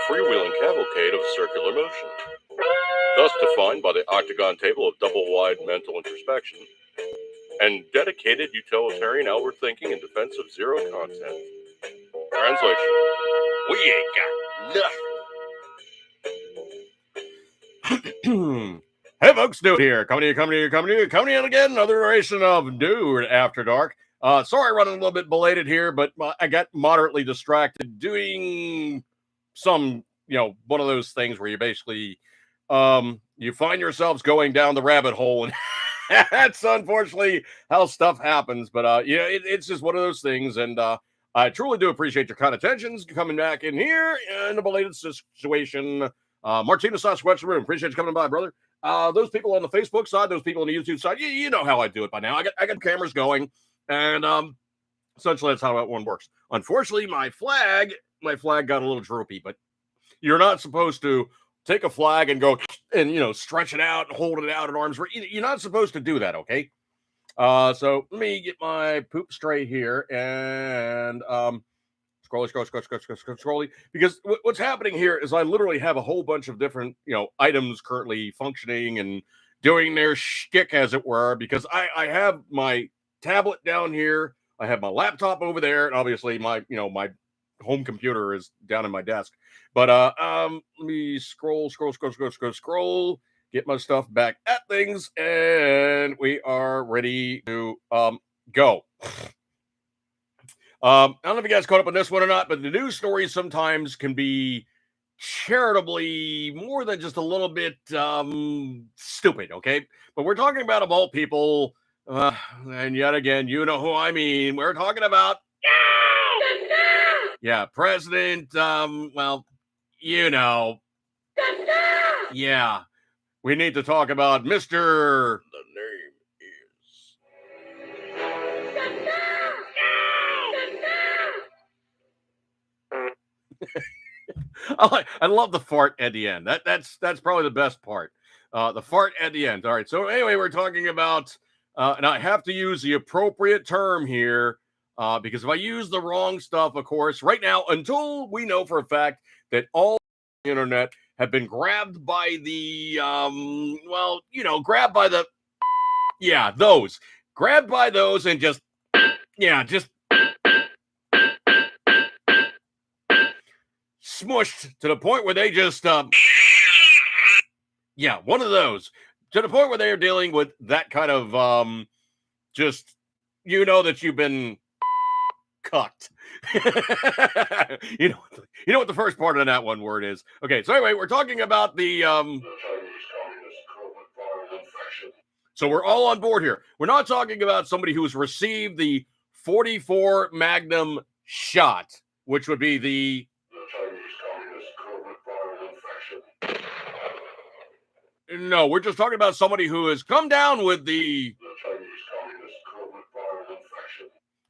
freewheeling cavalcade of circular motion, thus defined by the octagon table of double-wide mental introspection and dedicated utilitarian outward thinking in defense of zero content. Translation: we ain't got nothing. Hey folks, Dude here, coming in again, another iteration of Dude After Dark. Sorry, running a little bit belated here, but I got moderately distracted doing some, one of those things where you basically, you find yourselves going down the rabbit hole, and that's unfortunately how stuff happens. But it's just one of those things, and I truly do appreciate your kind attentions coming back in here in a belated situation. Martina Sasquatch Room, appreciate you coming by, brother. Those people on the Facebook side, those people on the YouTube side, you know how I do it by now. I got cameras going, and essentially that's how that one works. Unfortunately, my flag got a little droopy, but you're not supposed to take a flag and go and stretch it out and hold it out at arm's reach. You're not supposed to do that, okay? So let me get my poop straight here and scrolly. Because what's happening here is I literally have a whole bunch of different items currently functioning and doing their shtick, as it were. Because I have my tablet down here, I have my laptop over there, and obviously my my home computer is down in my desk. But let me scroll, get my stuff back at things, and we are ready to go. I don't know if you guys caught up on this one or not, but the news stories sometimes can be charitably more than just a little bit stupid, okay? But we're talking about, of all people, and yet again, you know who I mean. We're talking about President, yeah, we need to talk about Mr. The name is. I love the fart at the end. That's probably the best part. The fart at the end. All right. So anyway, we're talking about, and I have to use the appropriate term here. Because if I use the wrong stuff, of course, right now, until we know for a fact that all the internet have been grabbed by the, grabbed by the, grabbed by those and just smushed to the point where they just, one of those, to the point where they are dealing with that kind of, that you've been cucked. you know what the first part of that one word is. Okay, so anyway, we're talking about the so we're all on board here. We're not talking about somebody who's received the 44 Magnum shot, which would be the no, we're just talking about somebody who has come down with the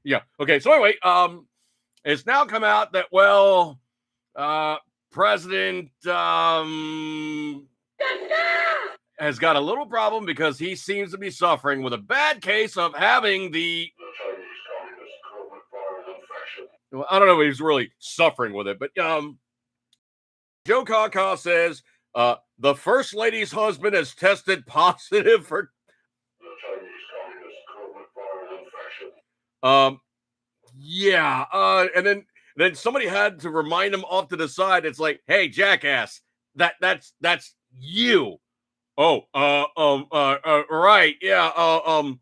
yeah. Okay, so anyway, it's now come out that President has got a little problem because he seems to be suffering with a bad case of having the well, I don't know if he's really suffering with it, but Joe Kaka says the first lady's husband has tested positive for and then somebody had to remind him off to the side. It's like, hey, jackass, that's you. Oh, right, yeah,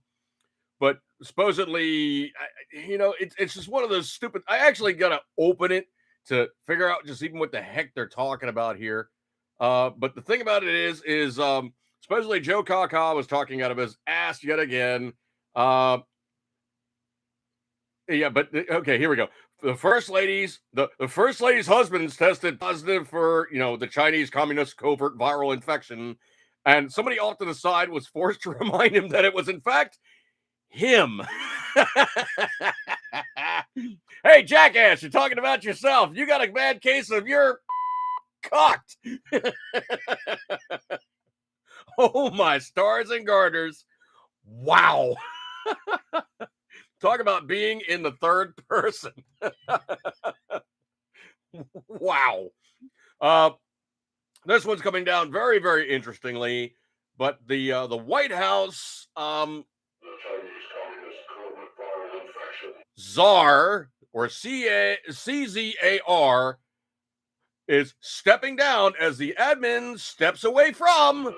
but supposedly, it's just one of those stupid. I actually gotta open it to figure out just even what the heck they're talking about here. But the thing about it is supposedly Joe Kaka was talking out of his ass yet again. But okay, here we go. The first lady's husband's tested positive for the Chinese Communist covert viral infection, and somebody off to the side was forced to remind him that it was in fact him. Hey, jackass, you're talking about yourself. You got a bad case of your cocked. Oh my stars and garters! Wow. Talk about being in the third person. Wow. Uh, this one's coming down very, very interestingly. But the White House czar or CZAR is stepping down as the admin steps away from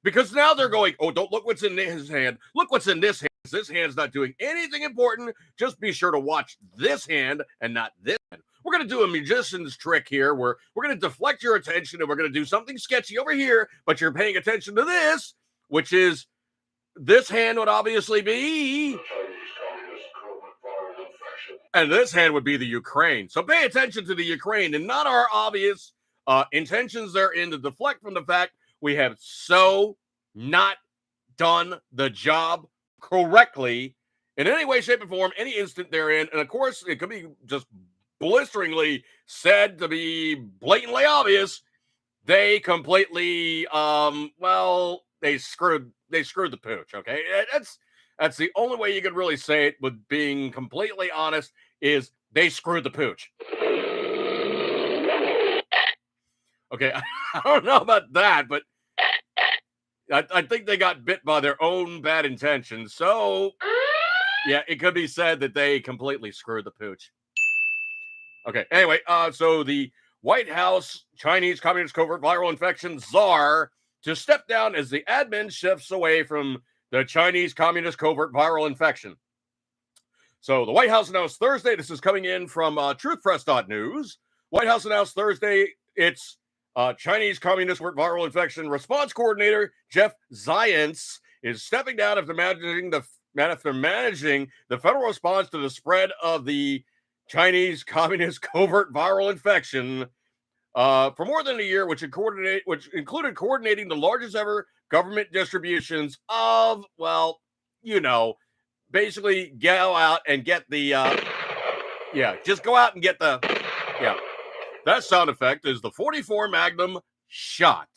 because now they're going, oh, don't look what's in his hand. Look what's in this hand. This hand's not doing anything important. Just be sure to watch this hand and not this hand. We're going to do a magician's trick here where we're going to deflect your attention and we're going to do something sketchy over here, but you're paying attention to this, which is this hand would obviously be. And this hand would be the Ukraine. So pay attention to the Ukraine and not our obvious intentions therein to deflect from the fact we have so not done the job correctly in any way, shape, or form, any instant therein. And of course, it could be just blisteringly said to be blatantly obvious. They completely, they screwed the pooch. Okay, that's the only way you could really say it with being completely honest is they screwed the pooch. Okay, I don't know about that, but I think they got bit by their own bad intentions. So, yeah, it could be said that they completely screwed the pooch. Okay, anyway, so the White House Chinese Communist Covert Viral Infection czar to step down as the admin shifts away from the Chinese Communist Covert Viral Infection. So the White House announced Thursday, this is coming in from truthpress.news. White House announced Thursday its Chinese Communist Viral Infection Response Coordinator, Jeff Zients, is stepping down after managing the federal response to the spread of the Chinese Communist Covert Viral Infection for more than a year, which included coordinating the largest ever government distributions of, well, you know, basically go out and get the, just go out and get the, that sound effect is the 44 Magnum shot.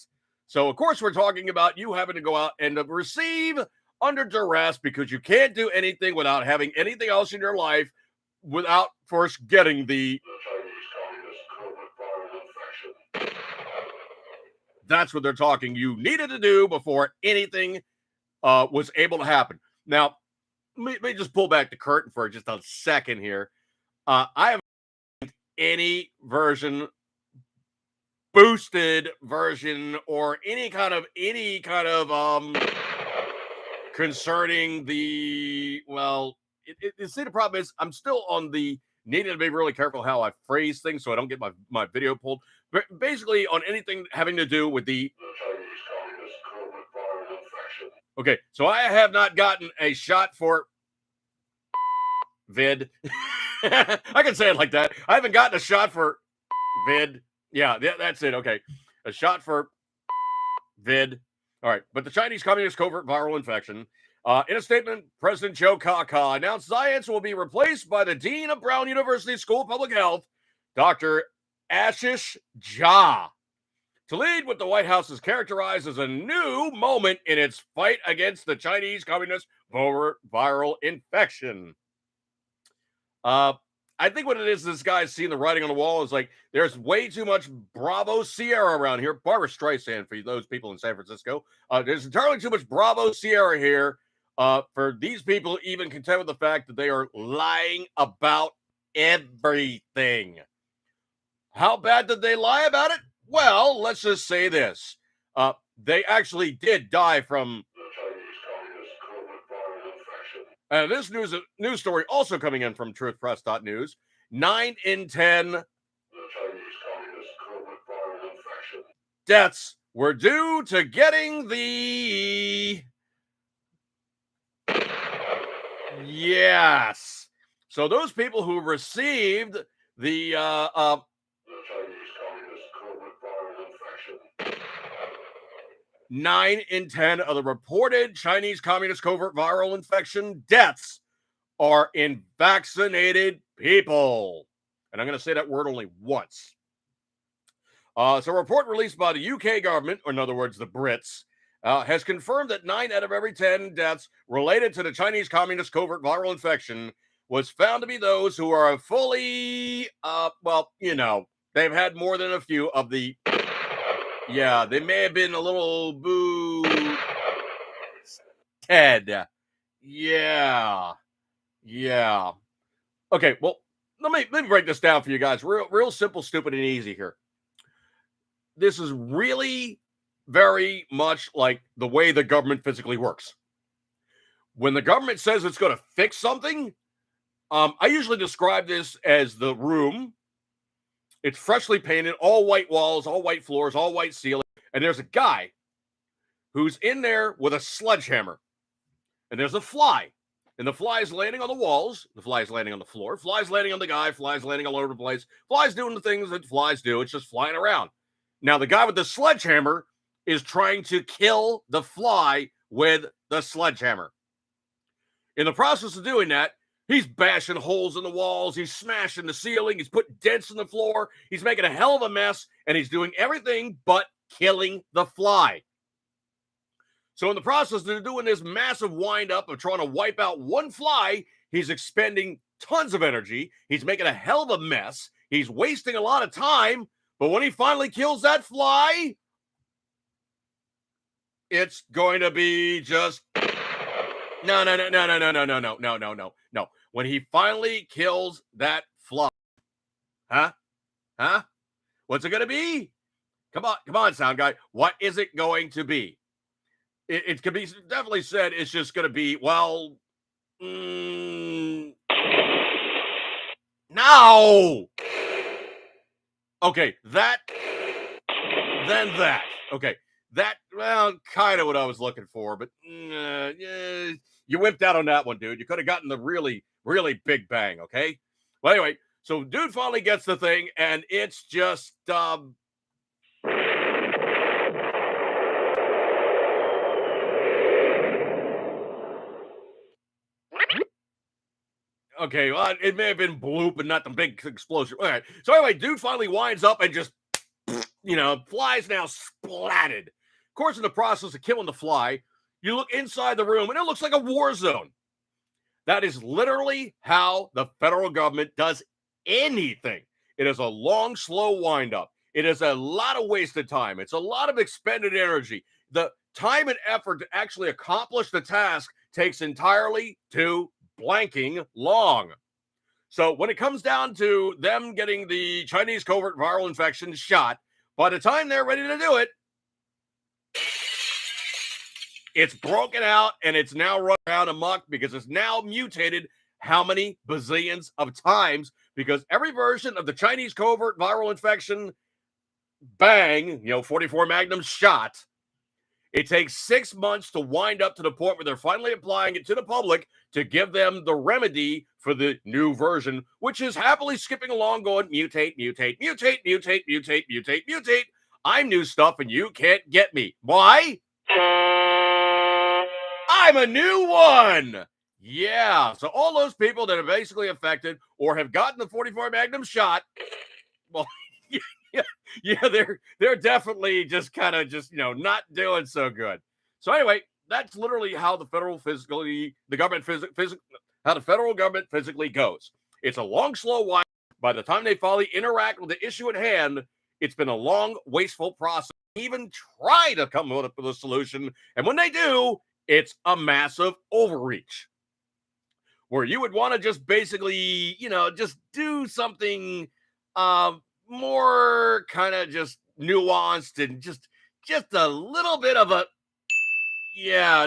So, of course, we're talking about you having to go out and receive under duress because you can't do anything without having anything else in your life without first getting the That's what they're talking you needed to do before anything was able to happen. Now, let me just pull back the curtain for just a second here. I haven't any boosted version or any kind of concerning the, well, see, the problem is I'm still on the needing to be really careful how I phrase things so I don't get my video pulled. But basically on anything having to do with the Okay, so I have not gotten a shot for vid. I can say it like that. I haven't gotten a shot for vid. Yeah, that's it. Okay. A shot for vid. All right. But the Chinese Communist Covert Viral Infection. In a statement, President Joe Kaka announced Zients will be replaced by the Dean of Brown University School of Public Health, Dr. Ashish Jha, to lead what the White House has characterized as a new moment in its fight against the Chinese Communist viral infection. I think what it is, this guy's seeing the writing on the wall is like, there's way too much Bravo Sierra around here. Barbara Streisand for those people in San Francisco. There's entirely too much Bravo Sierra here for these people even content with the fact that they are lying about everything. How bad did they lie about it? Well, let's just say this. They actually did die from this news story also coming in from truthpress.news. 9 in 10 deaths were due to getting the yes. So those people who received the 9 in 10 of the reported Chinese Communist Covert Viral Infection deaths are in vaccinated people. And I'm going to say that word only once. So a report released by the UK government, or in other words, the Brits, has confirmed that 9 out of every 10 deaths related to the Chinese Communist Covert Viral Infection was found to be those who are fully Well, they've had more than a few of the. Yeah, they may have been a little boo. Ted. Yeah. Yeah. Okay, well, let me break this down for you guys. Real simple, stupid, and easy here. This is really very much like the way the government physically works. When the government says it's going to fix something, I usually describe this as the room. It's freshly painted, all white walls, all white floors, all white ceiling, and there's a guy who's in there with a sledgehammer, and there's a fly. And the fly is landing on the walls. The fly is landing on the floor. Fly's landing on the guy. Fly's landing all over the place. Fly's doing the things that flies do. It's just flying around. Now, the guy with the sledgehammer is trying to kill the fly with the sledgehammer. In the process of doing that, he's bashing holes in the walls. He's smashing the ceiling. He's putting dents in the floor. He's making a hell of a mess, and he's doing everything but killing the fly. So in the process of doing this massive wind-up of trying to wipe out one fly, he's expending tons of energy. He's making a hell of a mess. He's wasting a lot of time. But when he finally kills that fly, it's going to be just no. When he finally kills that fly, huh? What's it going to be? Come on, sound guy. What is it going to be? It could be definitely said it's just going to be, well, no. Okay, that, then that. Okay, that, well, kind of what I was looking for, but yeah, you wimped out on that one, dude. You could have gotten the really, really big bang, okay? Well, anyway, so dude finally gets the thing, and it's just, okay, well, it may have been bloop and not the big explosion. All right. So anyway, dude finally winds up and just, flies now splatted. Of course, in the process of killing the fly, you look inside the room and it looks like a war zone. That is literally how the federal government does anything. It is a long, slow windup. It is a lot of wasted time. It's a lot of expended energy. The time and effort to actually accomplish the task takes entirely too blanking long. So when it comes down to them getting the Chinese covert viral infection shot, by the time they're ready to do it, it's broken out and it's now run around amok because it's now mutated how many bazillions of times, because every version of the Chinese covert viral infection bang, 44 Magnum shot, it takes 6 months to wind up to the point where they're finally applying it to the public to give them the remedy for the new version, which is happily skipping along going mutate. I'm new stuff and you can't get me. Why? I'm a new one. Yeah. So all those people that are basically affected or have gotten the 44 Magnum shot, well, yeah, they're definitely just kind of not doing so good. So anyway, that's literally how the federal government physically goes. It's a long, slow while. By the time they finally interact with the issue at hand, it's been a long, wasteful process. Even try to come up with a solution, and when they do, it's a massive overreach. Where you would want to just basically, just do something more kind of just nuanced and just a little bit of a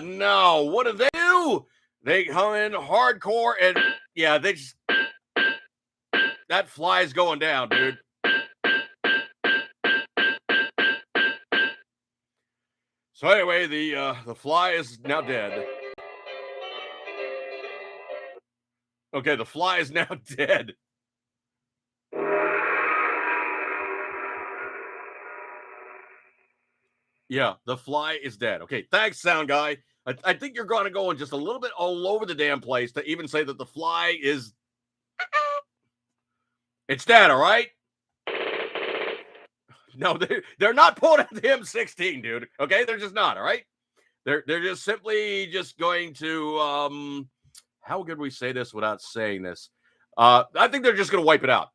no. What do? They come in hardcore and they just that fly's going down, dude. So anyway, the fly is now dead. Okay, the fly is now dead. Yeah, the fly is dead. Okay, thanks, sound guy. I think you're going to go in just a little bit all over the damn place to even say that the fly is... It's dead, all right? No, they're not pulling out the M16, dude. Okay, they're just not, all right? They're just simply just going to... how could we say this without saying this? I think they're just going to wipe it out.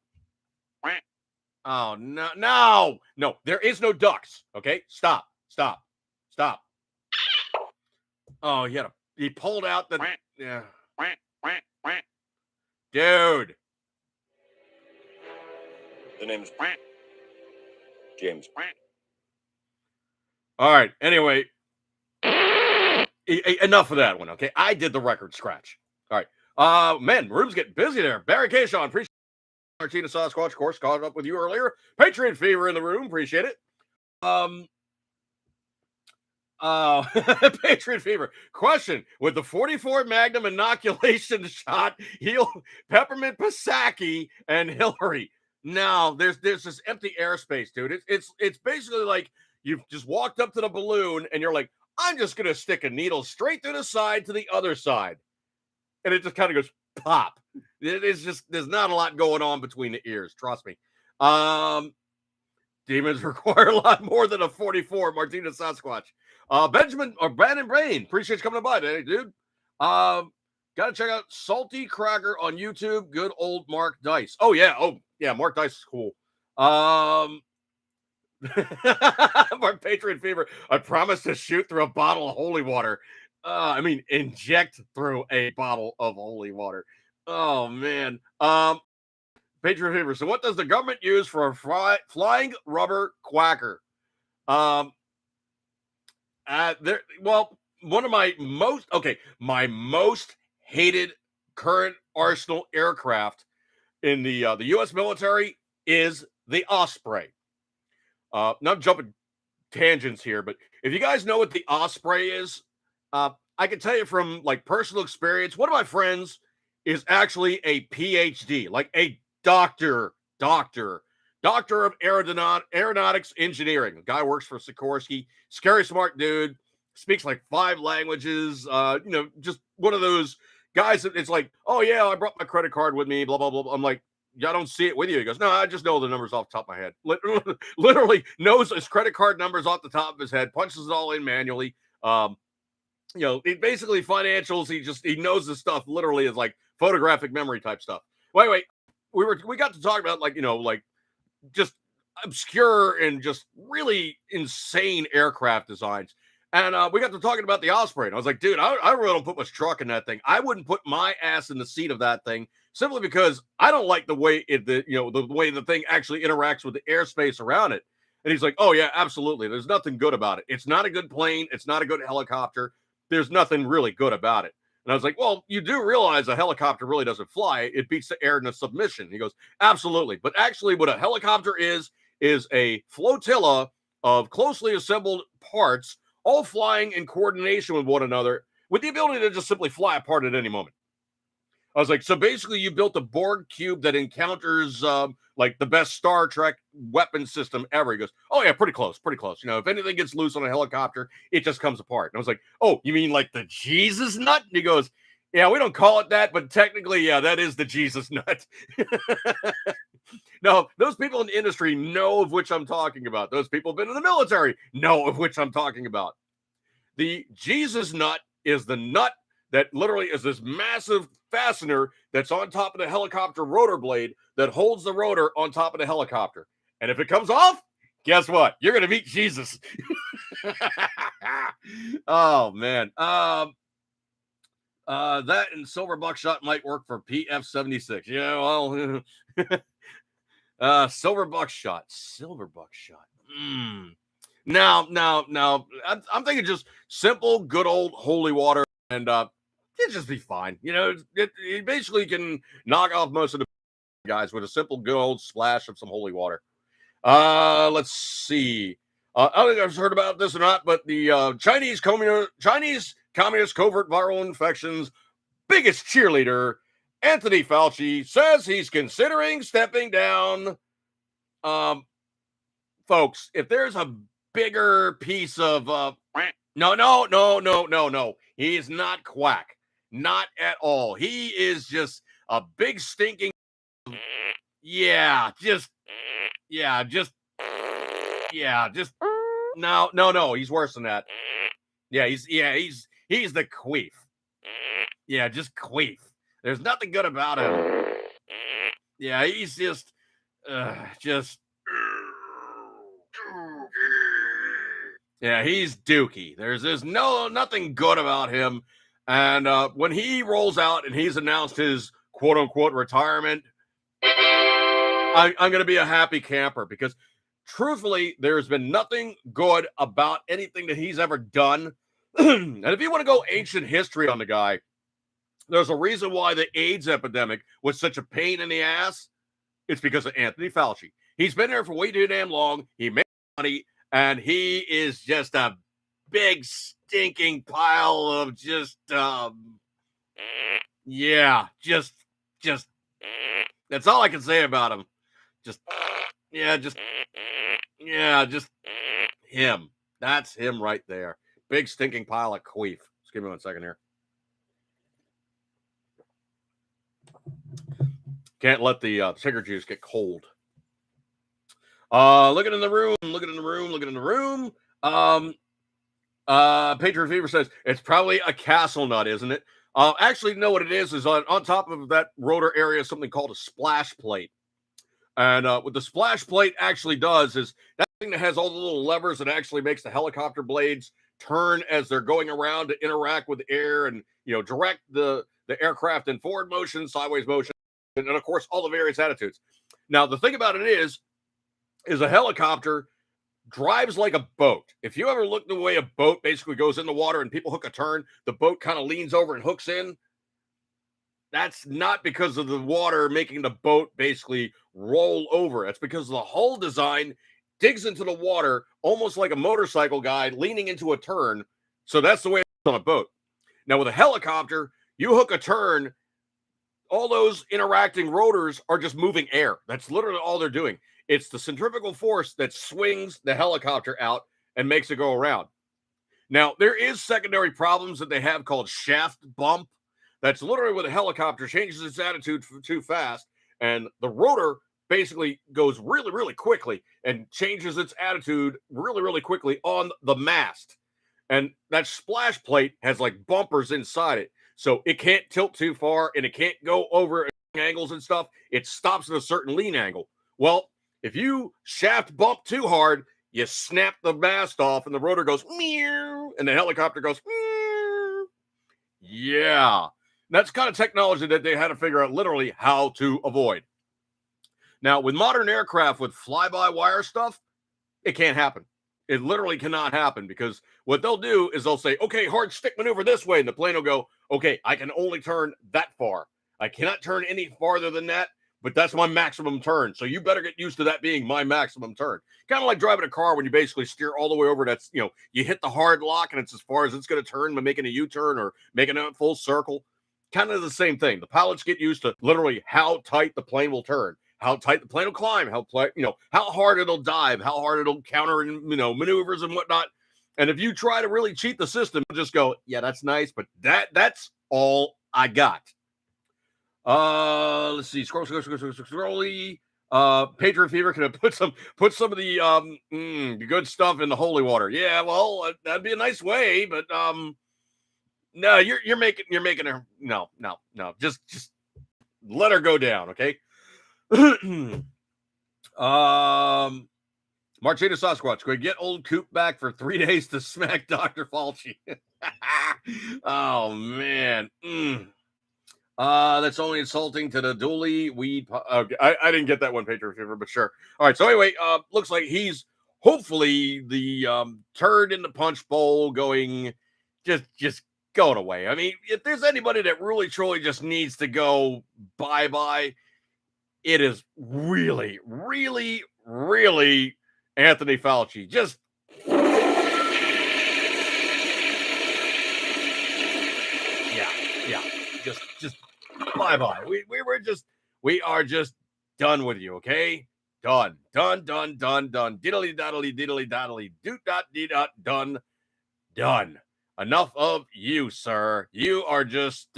Oh no, no, no! There is no ducks. Okay, stop, stop, stop. Oh, he pulled out the yeah, dude. The name's James. All right. Anyway, enough of that one. Okay, I did the record scratch. All right. Man, room's getting busy there. Barry K. Sean, appreciate it. Martina Sasquatch, of course, caught up with you earlier. Patriot Fever in the room, appreciate it. Patriot Fever. Question: With the 44 Magnum inoculation shot, heal Peppermint Pasaki and Hillary. Now there's this empty airspace, dude. It's basically like you've just walked up to the balloon and you're like, I'm just gonna stick a needle straight through the side to the other side, and it just kind of goes pop. It is just there's not a lot going on between the ears. Trust me. Demons require a lot more than a 44 Martina Sasquatch. Benjamin or Brandon Brain, appreciate you coming by today, dude. Gotta check out Salty Cracker on YouTube. Good old Mark Dice. Oh yeah, Mark Dice is cool. Mark Patriot Fever. I promise to shoot through a bottle of holy water. Inject through a bottle of holy water. Oh man. Patriot Fever. So, what does the government use for a flying rubber quacker? One of my most hated current arsenal aircraft in the U.S. military is the Osprey. Not jumping tangents here, but if you guys know what the Osprey is, I can tell you from like personal experience. One of my friends is actually a PhD, like a doctor of aeronautics engineering. The guy works for Sikorsky. Scary smart dude. Speaks like 5 languages. Just one of those guys that it's like, oh yeah, I brought my credit card with me. Blah blah blah. I'm like, yeah, I don't see it with you. He goes, no, I just know the numbers off the top of my head. Literally knows his credit card numbers off the top of his head. Punches it all in manually. Basically financials. He knows this stuff. Literally is like photographic memory type stuff. Wait. We got to talk about like just obscure and just really insane aircraft designs. And we got to talking about the Osprey. And I was like, dude, I really don't put much truck in that thing. I wouldn't put my ass in the seat of that thing simply because I don't like the way the way the thing actually interacts with the airspace around it. And he's like, oh yeah, absolutely. There's nothing good about it. It's not a good plane. It's not a good helicopter. There's nothing really good about it. And I was like, well, you do realize a helicopter really doesn't fly. It beats the air in a submission. He goes, absolutely. But actually what a helicopter is a flotilla of closely assembled parts, all flying in coordination with one another with the ability to just simply fly apart at any moment. I was like, so basically you built a Borg cube that encounters like the best Star Trek weapon system ever. He goes, oh yeah, pretty close. If anything gets loose on a helicopter, it just comes apart. And I was like, oh, you mean like the Jesus nut? And he goes, yeah, we don't call it that, but technically, yeah, that is the Jesus nut. No, those people in the industry know of which I'm talking about. Those people have been in the military know of which I'm talking about. The Jesus nut is the nut that literally is this massive fastener that's on top of the helicopter rotor blade that holds the rotor on top of the helicopter. And if it comes off, guess what? You're going to meet Jesus. Oh, man. That and silver buckshot might work for PF-76. Yeah, well, silver buckshot. Now, I'm thinking just simple, good old holy water, and it'd just be fine. It basically can knock off most of the guys with a simple, good old splash of some holy water. Let's see. I don't think I've heard about this or not, but the Chinese communist covert viral infections biggest cheerleader, Anthony Fauci, says he's considering stepping down. Folks, if there's a bigger piece of no. He is not quack. Not at all. He is just a big stinking just no. He's worse than that. He's the queef. Yeah, just queef. There's nothing good about him. Yeah, he's just Yeah, he's dookie. There's nothing good about him. And when he rolls out and he's announced his quote unquote retirement, I'm going to be a happy camper because truthfully, there's been nothing good about anything that he's ever done. And if you want to go ancient history on the guy, there's a reason why the AIDS epidemic was such a pain in the ass. It's because of Anthony Fauci. He's been there for way too damn long. He made money, and he is just a big stinking pile of just yeah, just that's all I can say about him. Just just him. That's him right there. Big stinking pile of queef. Just give me 1 second here. Can't let the sugar juice get cold. Looking in the room. Patriot Fever says it's probably a castle nut, isn't it? Actually, no, what it is on top of that rotor area is something called a splash plate. And what the splash plate actually does is that thing that has all the little levers that actually makes the helicopter blades turn as they're going around to interact with the air and direct the aircraft in forward motion, sideways motion, and of course all the various attitudes. Now the thing about it is a helicopter drives like a boat. If you ever look the way a boat basically goes in the water and people hook a turn, the boat kind of leans over and hooks in. That's not because of the water making the boat basically roll over. That's because the hull design digs into the water almost like a motorcycle guy leaning into a turn. So that's the way it's on a boat. Now with a helicopter, you hook a turn, all those interacting rotors are just moving air. That's literally all they're doing. It's the centrifugal force that swings the helicopter out and makes it go around. Now, there is secondary problems that they have called shaft bump. That's literally when the helicopter changes its attitude too fast, and the rotor basically goes really, really quickly and changes its attitude really, really quickly on the mast. And that splash plate has like bumpers inside it. So it can't tilt too far and it can't go over angles and stuff. It stops at a certain lean angle. Well, if you shaft bump too hard, you snap the mast off and the rotor goes meow and the helicopter goes meow. Yeah. That's kind of technology that they had to figure out literally how to avoid. Now, with modern aircraft with fly-by-wire stuff, it can't happen. It literally cannot happen because what they'll do is they'll say, okay, hard stick maneuver this way. And the plane will go, okay, I can only turn that far. I cannot turn any farther than that, but that's my maximum turn. So you better get used to that being my maximum turn. Kind of like driving a car when you basically steer all the way over. That's, you hit the hard lock and it's as far as it's going to turn by making a U-turn or making a full circle. Kind of the same thing. The pilots get used to literally how tight the plane will turn, how tight the plane will climb, how hard it'll dive, how hard it'll counter and maneuvers and whatnot. And if you try to really cheat the system, just go, yeah, that's nice, but that's all I got. Let's see. Scroll. Patriot Fever can put some of the good stuff in the holy water. Yeah, well, that'd be a nice way, but no, you're making her no. Just let her go down, okay? Marchena Sasquatch, could get old Coop back for 3 days to smack Dr. Fauci. Oh man. That's only insulting to the dually weed. Okay, I didn't get that one, Patriot Fever, but sure. All right, so anyway, looks like he's hopefully the turd in the punch bowl going just going away. I mean, if there's anybody that really truly just needs to go bye-bye, it is really, really, really Anthony Fauci. Just yeah. Just bye-bye. We are just done with you, okay? Done. Diddly daddly doot dot dee dot done. Enough of you, sir. You are just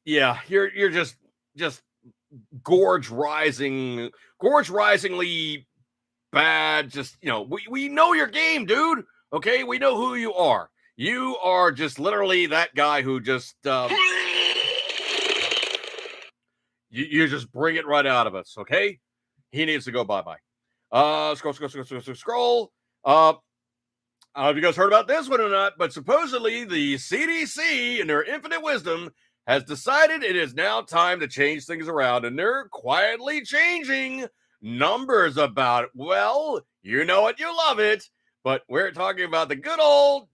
yeah, you're just gorge risingly bad. Just we know your game, dude. Okay, we know who you are. You are just literally that guy who just you just bring it right out of us. Okay, he needs to go bye-bye. Scroll. I don't know if you guys heard about this one or not, but supposedly the CDC, in their infinite wisdom, has decided it is now time to change things around, and they're quietly changing numbers about it. Well, you know it, you love it, but we're talking about the good old.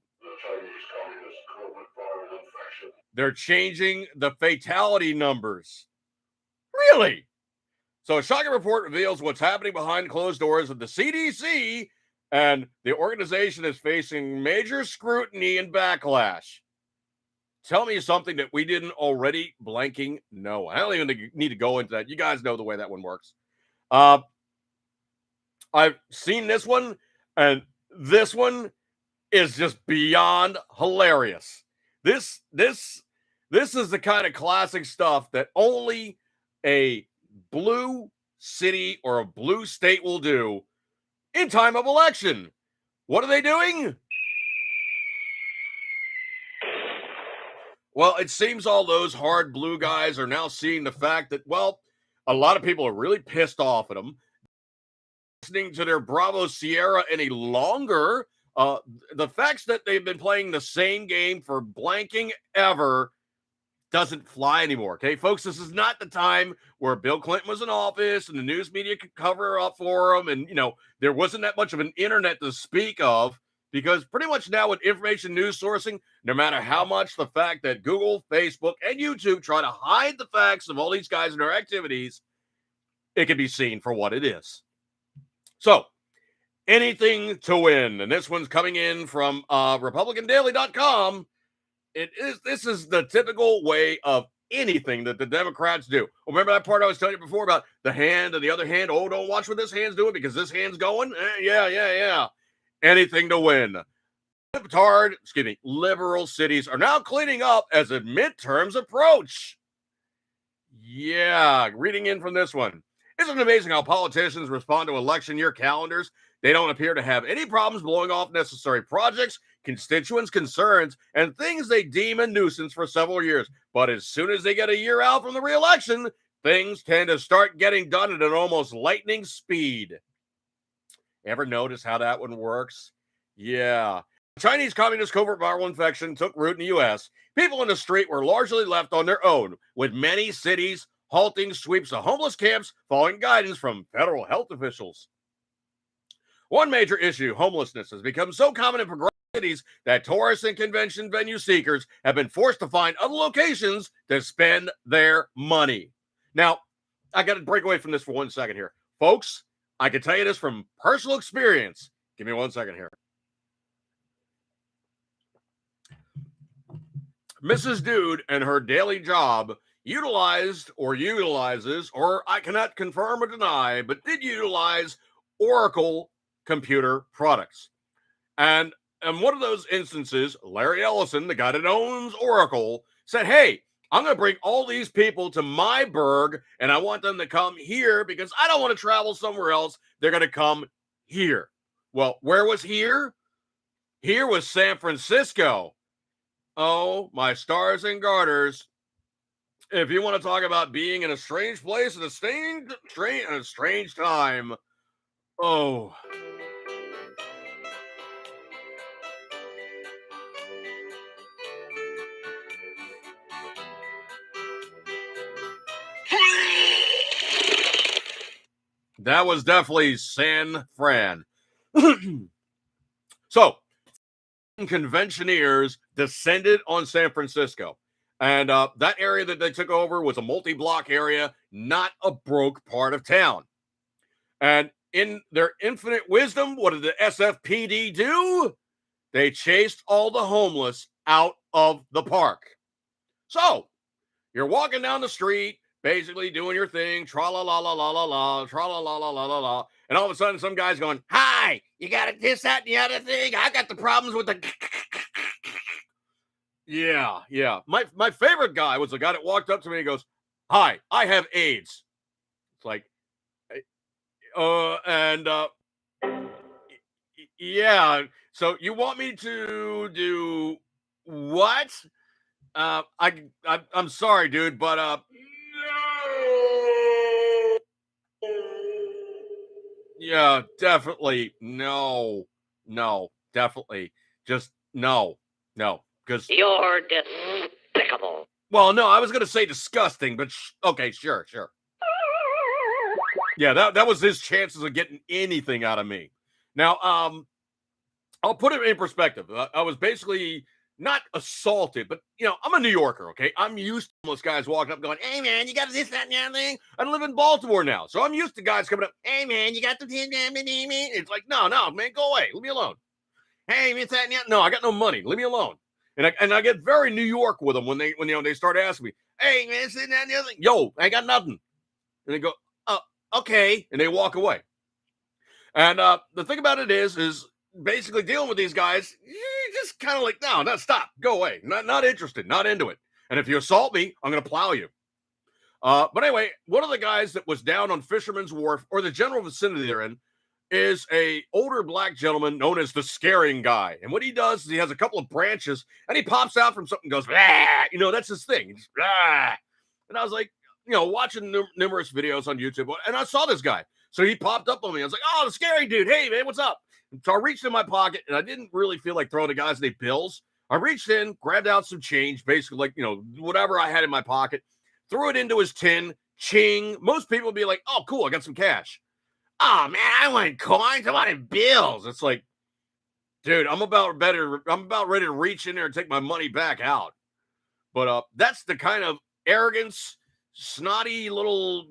They're changing the fatality numbers. Really? So a shocking report reveals what's happening behind closed doors of the CDC, and the organization is facing major scrutiny and backlash. Tell me something that we didn't already blanking know. I don't even need to go into that. You guys know the way that one works. Uh, I've seen this one, and this one is just beyond hilarious. This is the kind of classic stuff that only a blue city or a blue state will do in time of election. What are they doing? Well, it seems all those hard blue guys are now seeing the fact that, well, a lot of people are really pissed off at them, listening to their Bravo Sierra any longer. The facts that they've been playing the same game for blanking ever doesn't fly anymore. Okay, folks, this is not the time where Bill Clinton was in office and the news media could cover up for him. And, there wasn't that much of an internet to speak of, because pretty much now with information news sourcing, no matter how much the fact that Google, Facebook, and YouTube try to hide the facts of all these guys and their activities, it can be seen for what it is. So, anything to win. And this one's coming in from RepublicanDaily.com. This is the typical way of anything that the Democrats do. Remember that part I was telling you before about the hand and the other hand? Oh, don't watch what this hand's doing because this hand's going. Yeah. Anything to win. Liberal cities are now cleaning up as the midterms approach. Yeah, reading in from this one. Isn't it amazing how politicians respond to election year calendars? They don't appear to have any problems blowing off necessary projects, constituents' concerns, and things they deem a nuisance for several years. But as soon as they get a year out from the re-election, things tend to start getting done at an almost lightning speed. Ever notice how that one works? Yeah. Chinese communist covert viral infection took root in the U.S. People in the street were largely left on their own, with many cities halting sweeps of homeless camps following guidance from federal health officials. One major issue, homelessness, has become so common in progressive cities that tourists and convention venue seekers have been forced to find other locations to spend their money. Now, I got to break away from this for 1 second here. Folks, I can tell you this from personal experience. Give me 1 second here. Mrs. Dude and her daily job utilizes, or I cannot confirm or deny, but did utilize Oracle computer products. And in one of those instances, Larry Ellison, the guy that owns Oracle, said, hey, I'm going to bring all these people to my burg, and I want them to come here because I don't want to travel somewhere else. They're going to come here. Well, where was here? Here was San Francisco. Oh, my stars and garters. If you want to talk about being in a strange place at a strange time, oh. That was definitely San Fran. So, conventioneers descended on San Francisco. And that area that they took over was a multi-block area, not a broke part of town. And in their infinite wisdom, what did the SFPD do? They chased all the homeless out of the park. So, you're walking down the street, basically doing your thing, tra-la-la-la-la-la-la, tra-la-la-la-la-la-la, and all of a sudden some guy's going, hi, you got this, that, and the other thing? I got the problems with the... Yeah. My favorite guy was the guy that walked up to me and goes, hi, I have AIDS. It's like, yeah, so you want me to do what? I'm sorry, dude, but no. Yeah, definitely no. No, definitely. Just no, no. Because, You're despicable. well, no, I was going to say disgusting, but okay, sure, sure. Yeah, that was his chances of getting anything out of me. Now, I'll put it in perspective. I was basically not assaulted, but I'm a New Yorker. Okay, I'm used to homeless guys walking up, going, "Hey man, you got this, that, and the other thing." I live in Baltimore now, so I'm used to guys coming up, "Hey man, you got the tin?" It's like, no, man, go away, leave me alone. Hey, this, that, and the other. No, I got no money, leave me alone. And I get very New York with them when they start asking me, "Hey man, this, that, and the other thing." Yo, I ain't got nothing, and they go, "Oh, okay," and they walk away. And the thing about it is basically dealing with these guys, you just kind of like, no, stop, go away, not interested, not into it. And if you assault me, I'm gonna plow you. But anyway, one of the guys that was down on Fisherman's Wharf or the general vicinity they're in is a older black gentleman known as the Scaring Guy. And what he does is he has a couple of branches and he pops out from something, and goes, "Rah!" That's his thing. Just, "Rah!" And I was like, watching numerous videos on YouTube, and I saw this guy. So he popped up on me. I was like, "Oh, the scary dude. Hey, man, what's up?" So I reached in my pocket, and I didn't really feel like throwing the guys any bills. I reached in, grabbed out some change, basically like, whatever I had in my pocket, threw it into his tin, ching. Most people would be like, "Oh, cool, I got some cash." "Oh, man, I want coins. I wanted bills." It's like, dude, I'm about ready to reach in there and take my money back out. But that's the kind of arrogance, snotty little,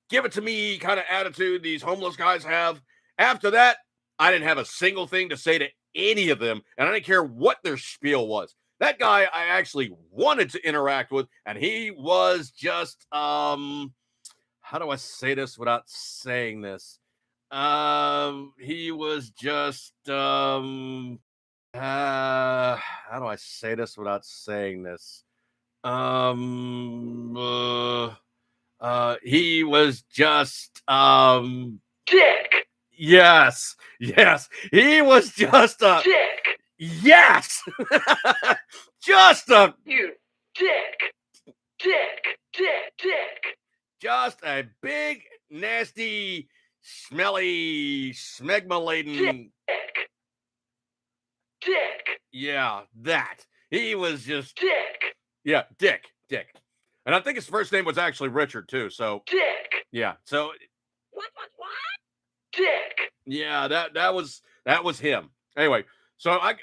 give it to me kind of attitude these homeless guys have. After that, I didn't have a single thing to say to any of them, and I didn't care what their spiel was. That guy I actually wanted to interact with, and he was just how do I say this without saying this? He was just how do I say this without saying this? Um, he was just Dick. Yes, he was just a Dick. yes, just a You dick. Dick. Dick. Dick. just a big, nasty, smelly, smegma laden. Dick. Dick. Yeah, that. He was just, Dick. yeah, Dick. And I think his first name was actually Richard, too. So, Dick. yeah. So, What? Dick. yeah, that was him. Anyway, so I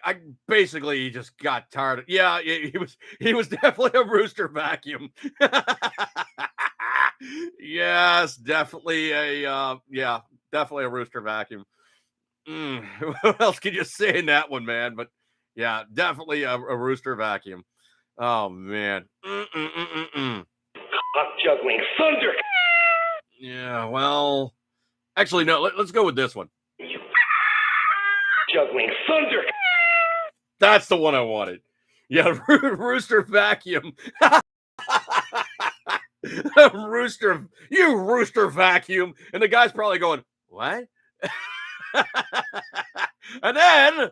basically just got tired of, yeah, he was definitely a rooster vacuum. Yes, definitely definitely a rooster vacuum. What else can you say in that one, man? But yeah, definitely a rooster vacuum. Oh man. I'm juggling thunder. Yeah, well, actually, no, let's go with this one. Juggling thunder. That's the one I wanted. Yeah, rooster vacuum. Rooster, you rooster vacuum. And the guy's probably going, "What?" And then,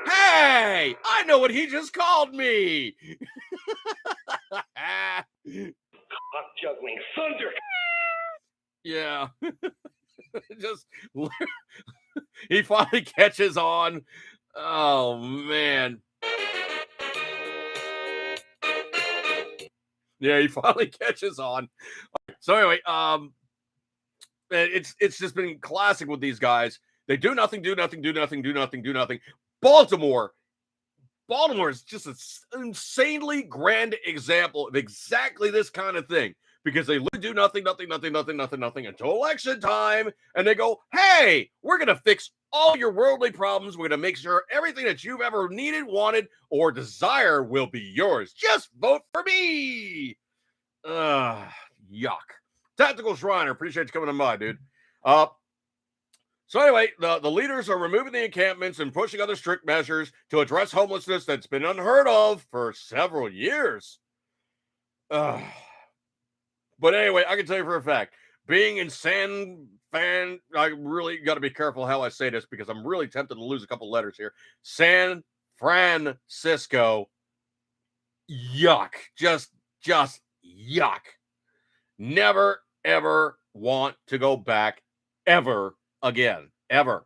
"Hey, I know what he just called me." I'm juggling thunder. Yeah. Just he finally catches on. Oh man. Yeah, he finally catches on. So anyway, it's just been classic with these guys. They do nothing. Baltimore is just an insanely grand example of exactly this kind of thing, because they do nothing until election time, and they go, "Hey, we're going to fix all your worldly problems. We're going to make sure everything that you've ever needed, wanted, or desire will be yours. Just vote for me." Yuck. Tactical Shriner, appreciate you coming on by, dude. So anyway, the leaders are removing the encampments and pushing other strict measures to address homelessness that's been unheard of for several years. But anyway, I can tell you for a fact, being in I really got to be careful how I say this, because I'm really tempted to lose a couple letters here. San Francisco, yuck. Just yuck. Never, ever want to go back ever again, ever.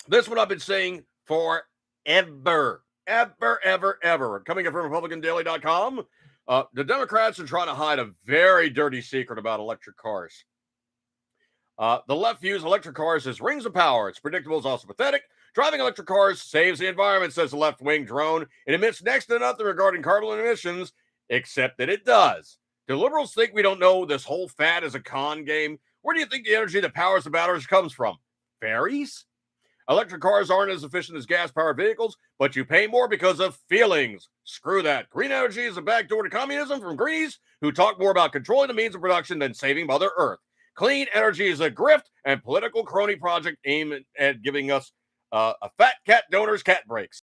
This one I've been saying forever. Ever. Coming in from RepublicanDaily.com. The Democrats are trying to hide a very dirty secret about electric cars. The left views electric cars as rings of power. It's predictable, it's also pathetic. Driving electric cars saves the environment, says the left-wing drone. It emits next to nothing regarding carbon emissions, except that it does. Do liberals think we don't know this whole fad is a con game? Where do you think the energy that powers the batteries comes from? Fairies? Electric cars aren't as efficient as gas-powered vehicles, but you pay more because of feelings. Screw that. Green energy is a backdoor to communism from Greenies, who talk more about controlling the means of production than saving Mother Earth. Clean energy is a grift and political crony project aimed at giving us a fat cat donor's cat breaks.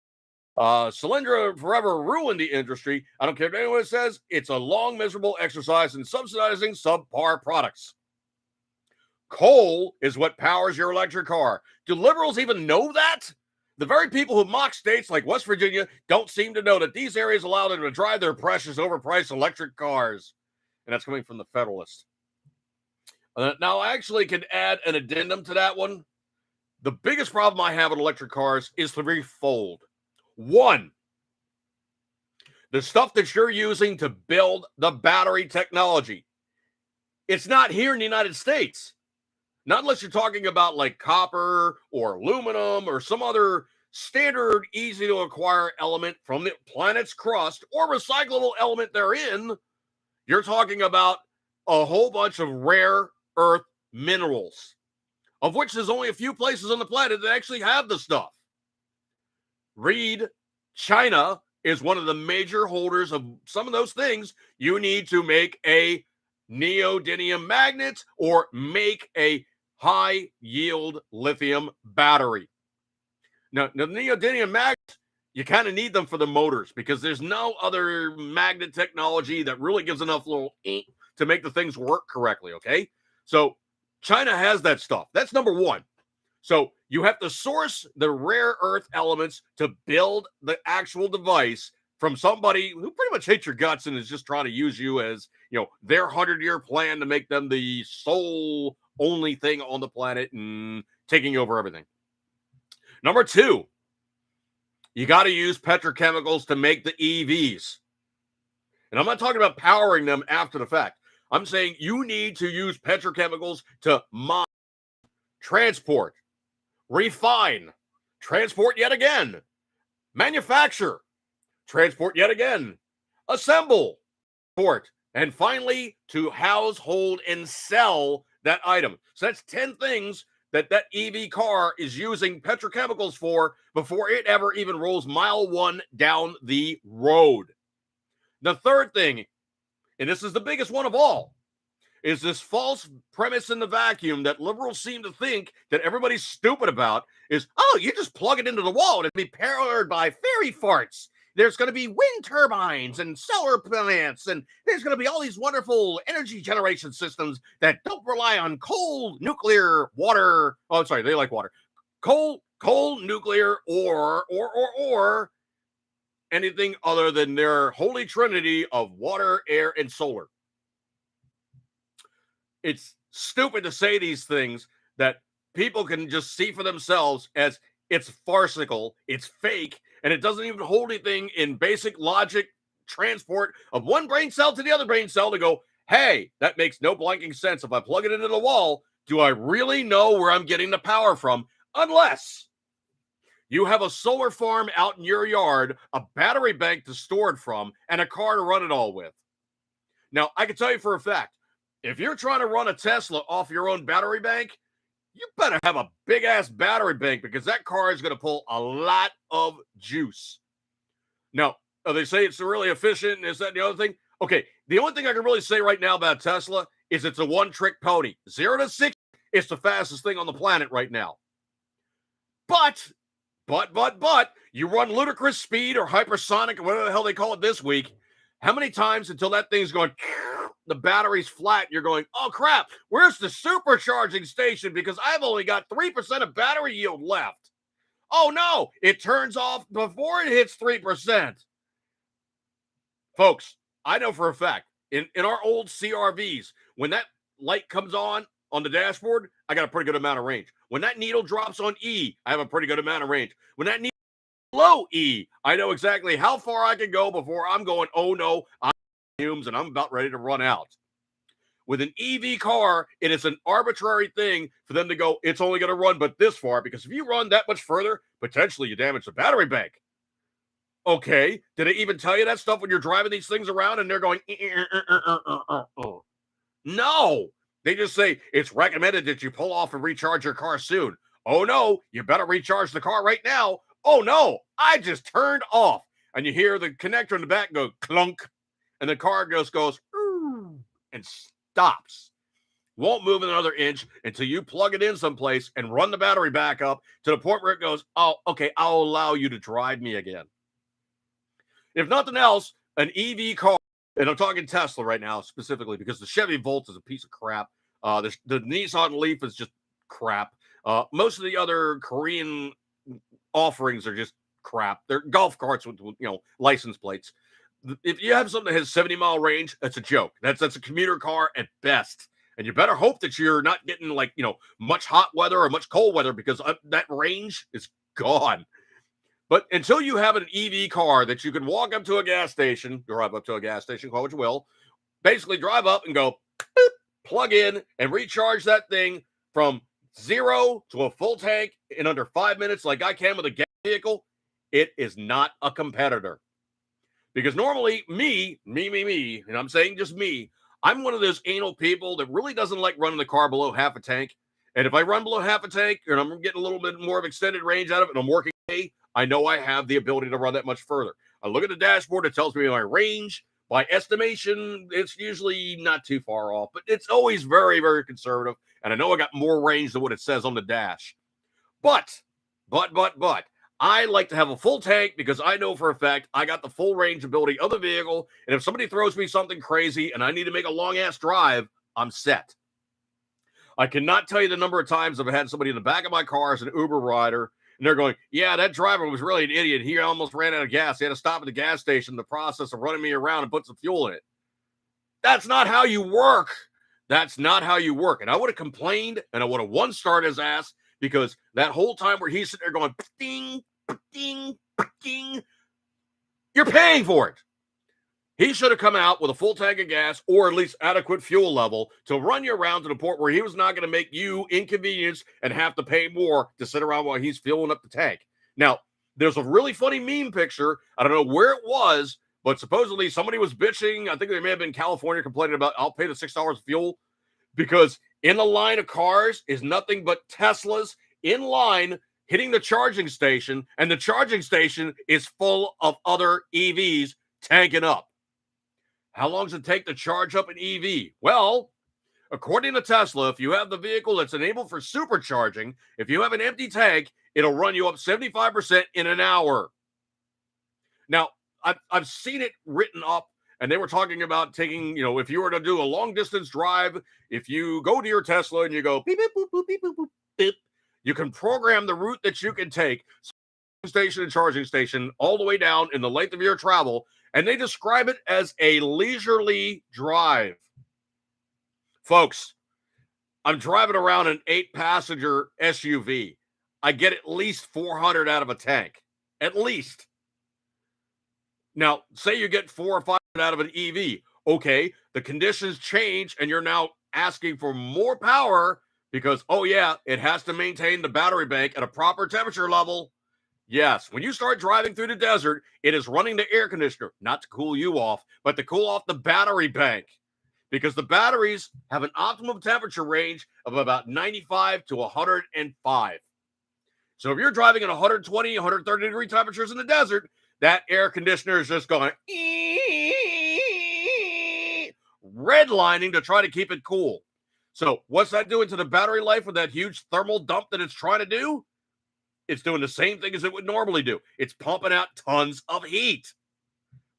Solyndra forever ruined the industry. I don't care if anyone says it's a long, miserable exercise in subsidizing subpar products. Coal is what powers your electric car. Do liberals even know that? The very people who mock states like West Virginia don't seem to know that these areas allow them to drive their precious, overpriced electric cars. And that's coming from the Federalist. Now, I actually can add an addendum to that one. The biggest problem I have with electric cars is threefold. One, the stuff that you're using to build the battery technology. It's not here in the United States. Not unless you're talking about like copper or aluminum or some other standard, easy to acquire element from the planet's crust or recyclable element therein. You're talking about a whole bunch of rare earth minerals, of which there's only a few places on the planet that actually have the stuff. Read, China is one of the major holders of some of those things you need to make a neodymium magnet or make a high-yield lithium battery. Now, the neodymium magnets, you kind of need them for the motors because there's no other magnet technology that really gives enough little ink to make the things work correctly, okay? So China has that stuff. That's number one. So you have to source the rare earth elements to build the actual device from somebody who pretty much hates your guts and is just trying to use you as, their 100-year plan to make them the sole only thing on the planet and taking over everything. Number two, you got to use petrochemicals to make the EVs. And I'm not talking about powering them after the fact. I'm saying you need to use petrochemicals to mine, transport, refine, transport yet again, manufacture, transport yet again, assemble, port, and finally to house, hold, and sell that item. So that's 10 things that EV car is using petrochemicals for before it ever even rolls mile one down the road. The third thing, and this is the biggest one of all, is this false premise in the vacuum that liberals seem to think that everybody's stupid about is, you just plug it into the wall and it'll be powered by fairy farts. There's going to be wind turbines and solar plants, and there's going to be all these wonderful energy generation systems that don't rely on coal, nuclear, water. Oh, sorry, they like water. Coal, nuclear, or anything other than their holy trinity of water, air, and solar. It's stupid to say these things that people can just see for themselves as it's farcical, it's fake, and it doesn't even hold anything in basic logic transport of one brain cell to the other brain cell to go, hey, that makes no blanking sense. If I plug it into the wall, do I really know where I'm getting the power from? Unless you have a solar farm out in your yard, a battery bank to store it from, and a car to run it all with. Now, I can tell you for a fact, if you're trying to run a Tesla off your own battery bank, you better have a big-ass battery bank because that car is going to pull a lot of juice. Now, they say it's really efficient and is that the other thing? Okay, the only thing I can really say right now about Tesla is it's a one-trick pony. 0 to 60, it's the fastest thing on the planet right now. But, you run ludicrous speed or hypersonic or whatever the hell they call it this week, how many times until that thing's going, the battery's flat, you're going, oh crap, where's the supercharging station? Because I've only got 3% of battery yield left. Oh no, it turns off before it hits 3%. Folks, I know for a fact, in our old CRVs, when that light comes on, on the dashboard, I got a pretty good amount of range. When that needle drops on E, I have a pretty good amount of range. When that needle low E, I know exactly how far I can go before I'm going, oh no, I'm fumes and I'm about ready to run out. With an EV car, it is an arbitrary thing for them to go, it's only going to run but this far, because if you run that much further, potentially you damage the battery bank. Okay, did it even tell you that stuff when you're driving these things around and they're going, no, they just say it's recommended that you pull off and recharge your car soon. Oh no, you better recharge the car right now. Oh no, I just turned off. And you hear the connector in the back go clunk, and the car just goes and stops. Won't move another inch until you plug it in someplace and run the battery back up to the point where it goes, oh, okay, I'll allow you to drive me again. If nothing else, an EV car, and I'm talking Tesla right now specifically because the Chevy Volt is a piece of crap. The Nissan Leaf is just crap. Most of the other Korean offerings are just crap. They're golf carts with license plates. If you have something that has 70-mile range, that's a joke. That's a commuter car at best. And you better hope that you're not getting much hot weather or much cold weather, because that range is gone. But until you have an EV car that you can walk up to a gas station, drive up to a gas station, call what you will, basically drive up and go, boop, plug in and recharge that thing from 0 to a full tank in under 5 minutes like I can with a gas vehicle, it is not a competitor. Because normally me, and I'm saying just me, I'm one of those anal people that really doesn't like running the car below half a tank. And if I run below half a tank and I'm getting a little bit more of extended range out of it and I'm working, I know I have the ability to run that much further. I look at the dashboard, it tells me my range. By estimation, it's usually not too far off, but it's always very, very conservative. And I know I got more range than what it says on the dash. But, I like to have a full tank because I know for a fact I got the full range ability of the vehicle. And if somebody throws me something crazy and I need to make a long-ass drive, I'm set. I cannot tell you the number of times I've had somebody in the back of my car as an Uber rider, and they're going, yeah, that driver was really an idiot. He almost ran out of gas. He had to stop at the gas station in the process of running me around and put some fuel in it. That's not how you work. That's not how you work. And I would have complained, and I would have one-starred his ass, because that whole time where he's sitting there going, ding, ding, ding, you're paying for it. He should have come out with a full tank of gas, or at least adequate fuel level, to run you around to the point where he was not going to make you inconvenienced and have to pay more to sit around while he's filling up the tank. Now, there's a really funny meme picture. I don't know where it was, but supposedly somebody was bitching. I think they may have been in California, complaining about, I'll pay the $6 of fuel, because in the line of cars is nothing but Teslas in line hitting the charging station, and the charging station is full of other EVs tanking up. How long does it take to charge up an EV? Well, according to Tesla, if you have the vehicle that's enabled for supercharging, if you have an empty tank, it'll run you up 75% in an hour. Now, I've seen it written up, and they were talking about taking, if you were to do a long distance drive, if you go to your Tesla and you go beep, beep, boop, boop, beep, boop, boop, beep, you can program the route that you can take, station and charging station, all the way down in the length of your travel. And they describe it as a leisurely drive. Folks, I'm driving around an 8-passenger SUV. I get at least 400 out of a tank. At least. Now, say you get 4 or 5 out of an EV. Okay, the conditions change and you're now asking for more power because, oh yeah, it has to maintain the battery bank at a proper temperature level. Yes, when you start driving through the desert, it is running the air conditioner, not to cool you off, but to cool off the battery bank, because the batteries have an optimum temperature range of about 95 to 105. So if you're driving at 120, 130 degree temperatures in the desert, that air conditioner is just going redlining to try to keep it cool. So what's that doing to the battery life with that huge thermal dump that it's trying to do? It's doing the same thing as it would normally do. It's pumping out tons of heat.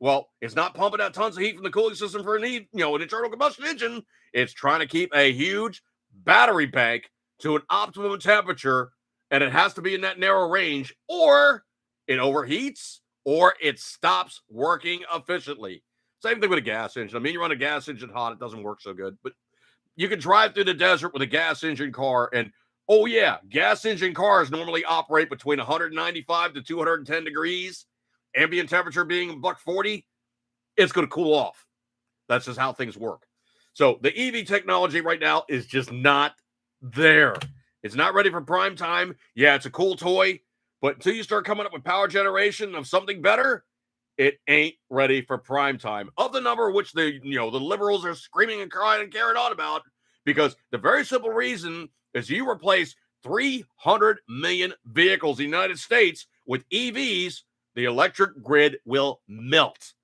Well, it's not pumping out tons of heat from the cooling system for an internal combustion engine. It's trying to keep a huge battery bank to an optimum temperature, and it has to be in that narrow range, or it overheats, or it stops working efficiently. Same thing with a gas engine. I mean, you run a gas engine hot, it doesn't work so good. But you can drive through the desert with a gas engine car, and oh yeah, gas engine cars normally operate between 195 to 210 degrees, ambient temperature being $140. It's going to cool off. That's just how things work. So the EV technology right now is just not there. It's not ready for prime time. Yeah, it's a cool toy, but until you start coming up with power generation of something better, it ain't ready for prime time. Of the number which the liberals are screaming and crying and carrying on about, because the very simple reason is you replace 300 million vehicles in the United States with EVs, the electric grid will melt.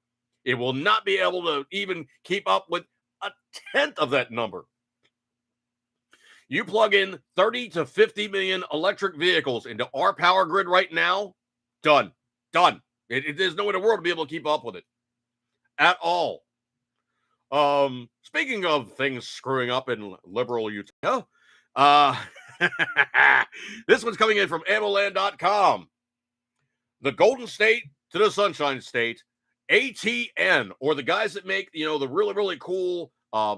It will not be able to even keep up with a tenth of that number. You plug in 30 to 50 million electric vehicles into our power grid right now, done. There's no way in the world to be able to keep up with it at all. Speaking of things screwing up in liberal Utah, this one's coming in from AmmoLand.com. The Golden State to the Sunshine State, ATN, or the guys that make, the really, really cool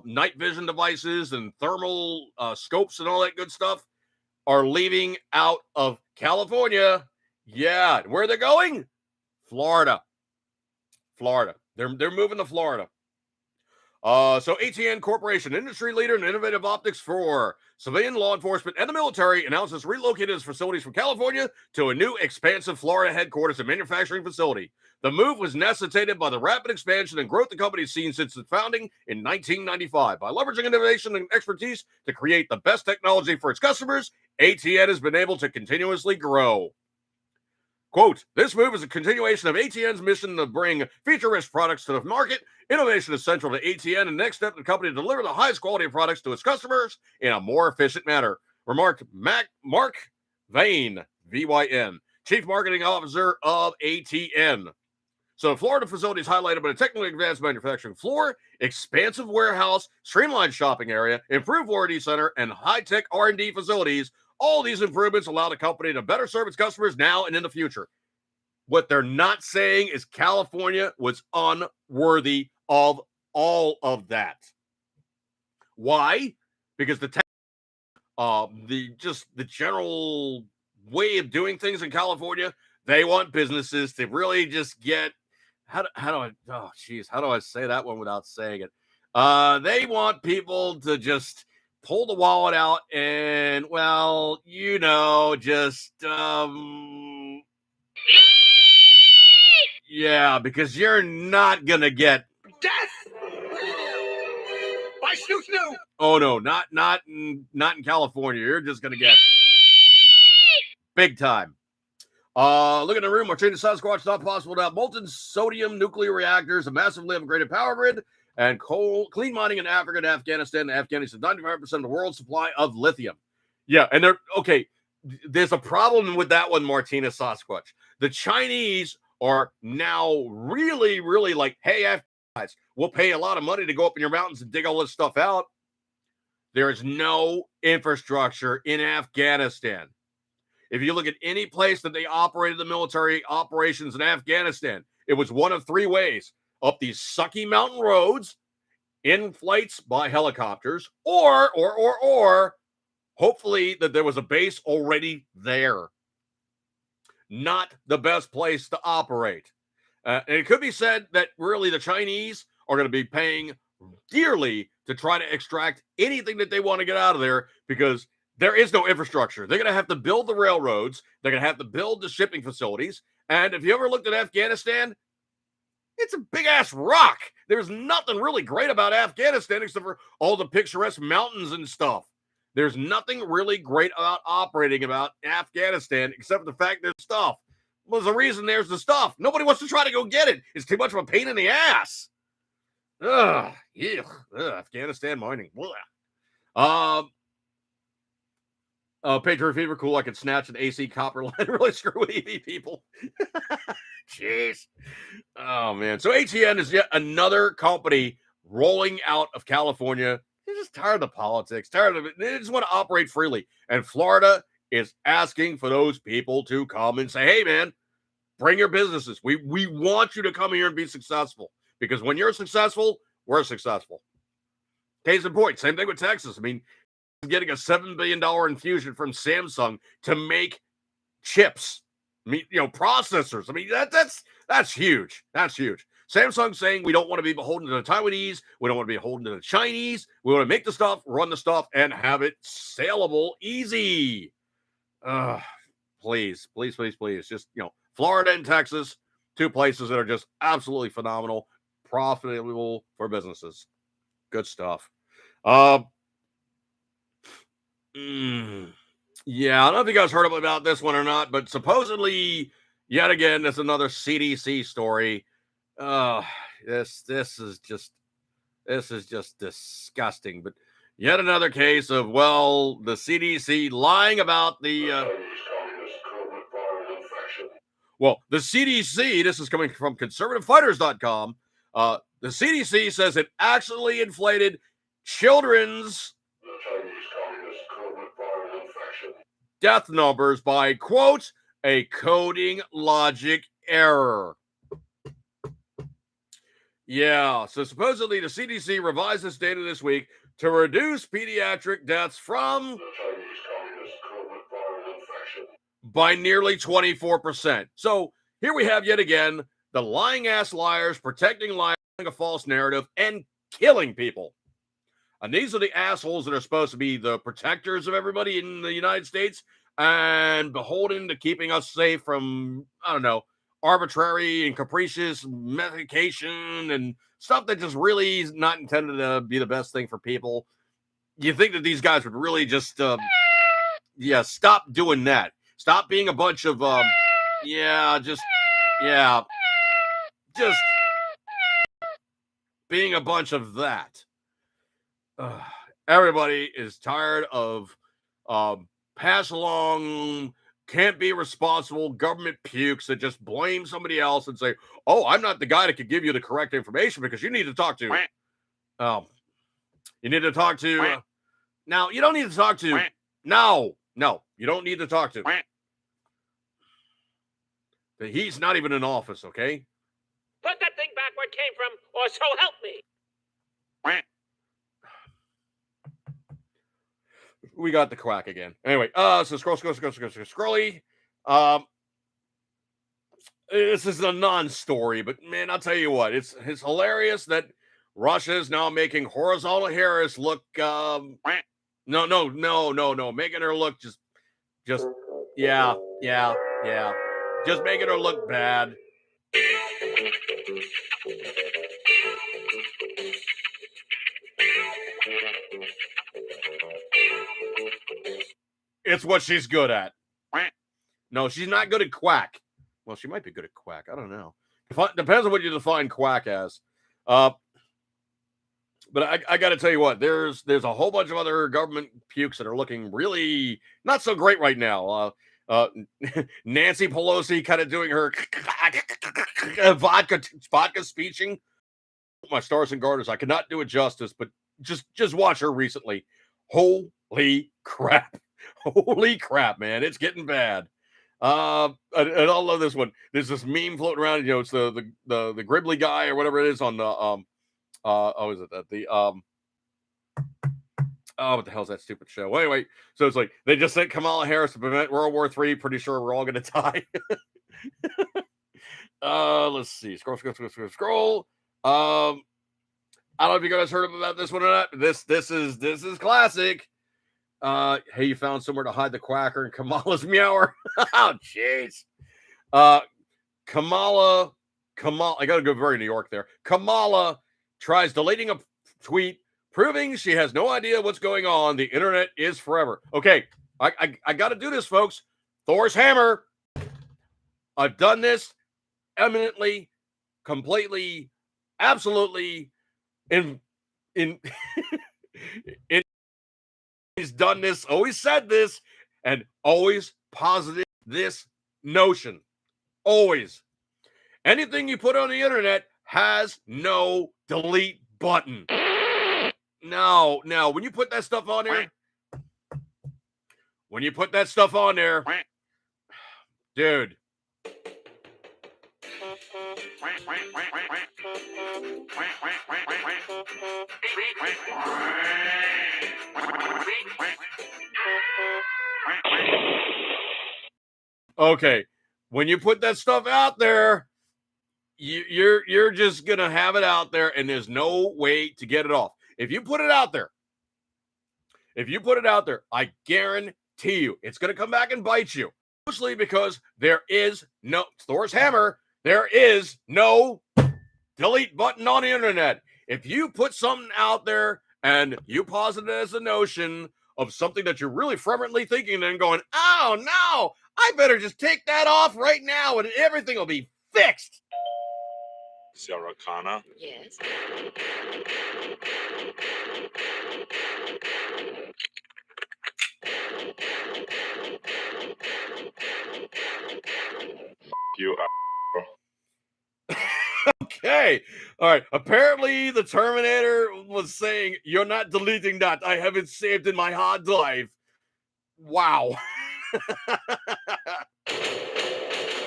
night vision devices and thermal scopes and all that good stuff, are leaving out of California. Yeah. Where they're going? Florida. They're moving to Florida. So ATN Corporation, industry leader in innovative optics for civilian law enforcement and the military, announces relocated its facilities from California to a new expansive Florida headquarters and manufacturing facility. The move was necessitated by the rapid expansion and growth the company has seen since its founding in 1995. By leveraging innovation and expertise to create the best technology for its customers, ATN has been able to continuously grow. Quote, this move is a continuation of ATN's mission to bring feature-rich products to the market. Innovation is central to ATN, and next step the company to deliver the highest quality of products to its customers in a more efficient manner, remarked Mark Vane, V-Y-N, Chief Marketing Officer of ATN. So the Florida facility is highlighted by a technically advanced manufacturing floor, expansive warehouse, streamlined shopping area, improved warranty center, and high-tech R&D facilities. All these improvements allow the company to better serve its customers now and in the future. What they're not saying is California was unworthy of all of that. Why? Because the general way of doing things in California, they want businesses to really just get how do I say that one without saying it? They want people to just pull the wallet out and, well, just, yeah, because you're not going to get Death! By snoo-snoo! Oh, no, not in California. You're just going to get big time. Look at the room. Martina Sasquatch, not possible without molten sodium nuclear reactors, a massively upgraded power grid, and clean mining in Africa and Afghanistan. Afghanistan, 95% of the world's supply of lithium. Yeah, and there's a problem with that one, Martina Sasquatch. The Chinese are now really, really like, hey, guys, we'll pay a lot of money to go up in your mountains and dig all this stuff out. There is no infrastructure in Afghanistan. If you look at any place that they operated the military operations in Afghanistan, it was one of three ways: up these sucky mountain roads, in flights by helicopters, or hopefully that there was a base already there. Not the best place to operate. And it could be said that really the Chinese are going to be paying dearly to try to extract anything that they want to get out of there, because there is no infrastructure. They're going to have to build the railroads. They're going to have to build the shipping facilities. And if you ever looked at Afghanistan, it's a big-ass rock. There's nothing really great about Afghanistan except for all the picturesque mountains and stuff. There's nothing really great about operating about Afghanistan except for the fact there's stuff. Well, there's a reason there's the stuff. Nobody wants to try to go get it. It's too much of a pain in the ass. Ugh, Afghanistan mining. Patriot Fever, cool. I could snatch an AC copper line. Really screw with EV people. Jeez. Oh, man. So ATN is yet another company rolling out of California. They're just tired of the politics, tired of it. They just want to operate freely. And Florida is asking for those people to come and say, hey, man, bring your businesses. We want you to come here and be successful. Because when you're successful, we're successful. Case in point, same thing with Texas. I mean, getting a $7 billion infusion from Samsung to make chips, I mean, processors. I mean, that's huge. That's huge. Samsung saying we don't want to be beholden to the Taiwanese. We don't want to be beholden to the Chinese. We want to make the stuff, run the stuff, and have it saleable easy. Please, please, please, please. Just, Florida and Texas, two places that are just absolutely phenomenal, profitable for businesses. Good stuff. Yeah, I don't know if you guys heard about this one or not, but supposedly, yet again, there's another CDC story. This is just disgusting. But yet another case of, the CDC lying about the the CDC, this is coming from conservativefighters.com. The CDC says it actually inflated children's death numbers by, quote, a coding logic error. Yeah, so supposedly the CDC revised this data this week to reduce pediatric deaths from by nearly 24%. So here we have yet again the lying ass liars protecting liars, a false narrative, and killing people. And these are the assholes that are supposed to be the protectors of everybody in the United States and beholden to keeping us safe from, arbitrary and capricious medication and stuff that just really is not intended to be the best thing for people. You think that these guys would really just, stop doing that. Stop being a bunch of, just being a bunch of that. Everybody is tired of pass along, can't be responsible government pukes that just blame somebody else and say, oh, I'm not the guy that could give you the correct information because you need to talk to. You need to talk to. Now, you don't need to talk to. No, you don't need to talk to. He's not even in office, okay? Put that thing back where it came from, or so help me. We got the quack again. Anyway, so scrolly. This is a non-story, but man, I'll tell you what, it's hilarious that Russia is now making horizontal Harris look no, making her look just just making her look bad. It's what she's good at. No, she's not good at quack. Well, she might be good at quack. I don't know. Depends on what you define quack as. But I got to tell you what, there's a whole bunch of other government pukes that are looking really not so great right now. Nancy Pelosi kind of doing her vodka speeching. My stars and garters, I cannot do it justice, but just watch her recently. Holy crap. Holy crap, man. It's getting bad. And I love this one. There's this meme floating around, it's the Gribbly guy or whatever it is on the what the hell's that stupid show? Well, anyway, so it's like they just sent Kamala Harris to prevent World War III. Pretty sure we're all gonna die. Let's see. Scroll. I don't know if you guys heard about this one or not. This is classic. Hey, you found somewhere to hide the quacker and Kamala's meower. Oh, jeez. Kamala, I gotta go very New York there. Kamala tries deleting a tweet, proving she has no idea what's going on. The internet is forever. Okay, I gotta do this, folks. Thor's hammer. I've done this eminently, completely, absolutely in He's done this, always said this, and always posited this notion. Always. Anything you put on the internet has no delete button. No, when you put that stuff on there, dude, Okay, when you put that stuff out there, you're just gonna have it out there, and there's no way to get it off. If you put it out there, I guarantee you it's gonna come back and bite you. Mostly because there is no Thor's hammer. There is no delete button on the internet. If you put something out there and you posit it as a notion of something that you're really fervently thinking and going, oh no, I better just take that off right now and everything will be fixed. Sarah Connor. Yes. You Okay. All right. Apparently, the Terminator was saying, you're not deleting that. I have it saved in my hard drive. Wow.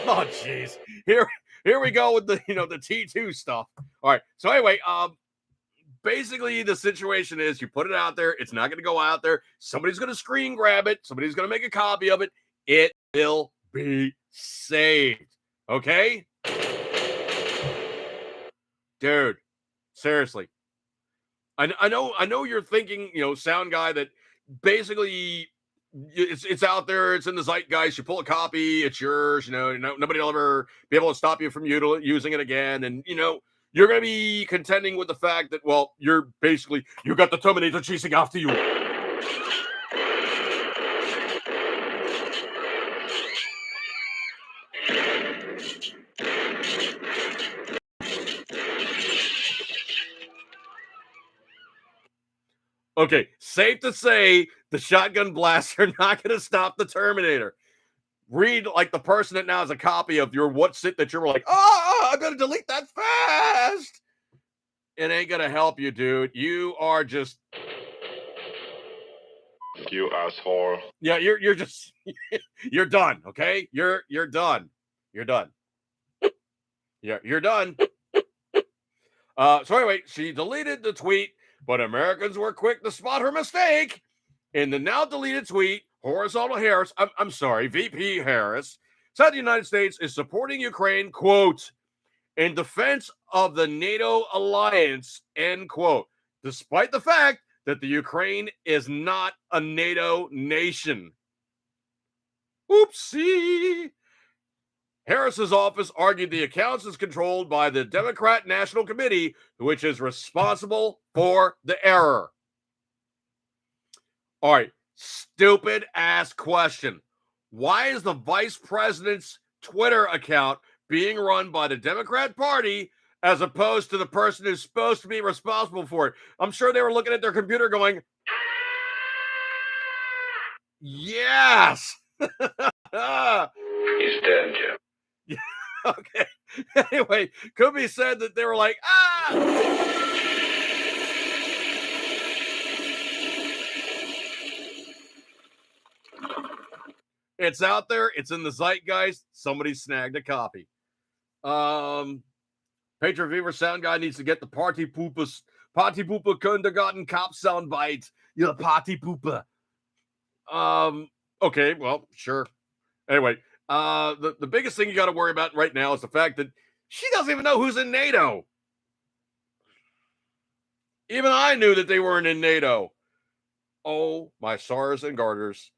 Oh, jeez. Here we go with the T2 stuff. All right. So anyway, basically the situation is you put it out there. It's not going to go out there. Somebody's going to screen grab it. Somebody's going to make a copy of it. It will be saved. Okay? Dude, seriously. I know you're thinking, sound guy, that basically it's out there, it's in the zeitgeist. You pull a copy, it's yours. Nobody will ever be able to stop you from using it again. And you're going to be contending with the fact that, well, you got the Terminator chasing after you. Okay, safe to say the shotgun blasts are not going to stop the Terminator. Read like the person that now has a copy of your what's it that you're like, I gotta delete that fast. It ain't gonna help you, dude. You are just you asshole. Yeah, you're just you're done, okay? You're done. You're done. Yeah, you're done. So anyway, she deleted the tweet, but Americans were quick to spot her mistake. In the now deleted tweet, Horizontal Harris, VP Harris, said the United States is supporting Ukraine, quote, in defense of the NATO alliance, end quote, despite the fact that the Ukraine is not a NATO nation. Oopsie. Harris's office argued the accounts is controlled by the Democrat National Committee, which is responsible for the error. All right, stupid ass question. Why is the vice president's Twitter account being run by the Democrat Party as opposed to the person who's supposed to be responsible for it? I'm sure they were looking at their computer going, yes. He's dead, Jim. Yeah, okay. Anyway, could be said that they were like, It's out there. It's in the zeitgeist. Somebody snagged a copy. Patriot Fever sound guy needs to get the party pooper kindergarten cop sound bite. You're a party pooper. Okay, well, sure. Anyway, the biggest thing you got to worry about right now is the fact that she doesn't even know who's in NATO. Even I knew that they weren't in NATO. Oh, my SARS and garters.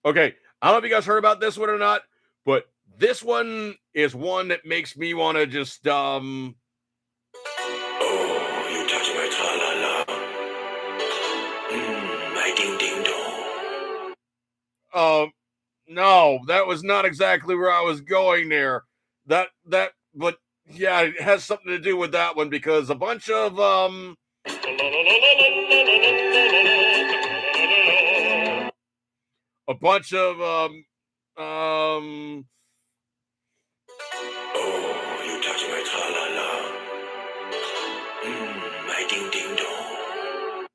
Okay, I don't know if you guys heard about this one or not, but this one is one that makes me want to just, Oh, you touch my tra-la-la. My ding-ding-dong. No, that was not exactly where I was going there. But yeah, it has something to do with that one because a bunch of, Oh, you touch my tra-la-la. My ding-ding-dong.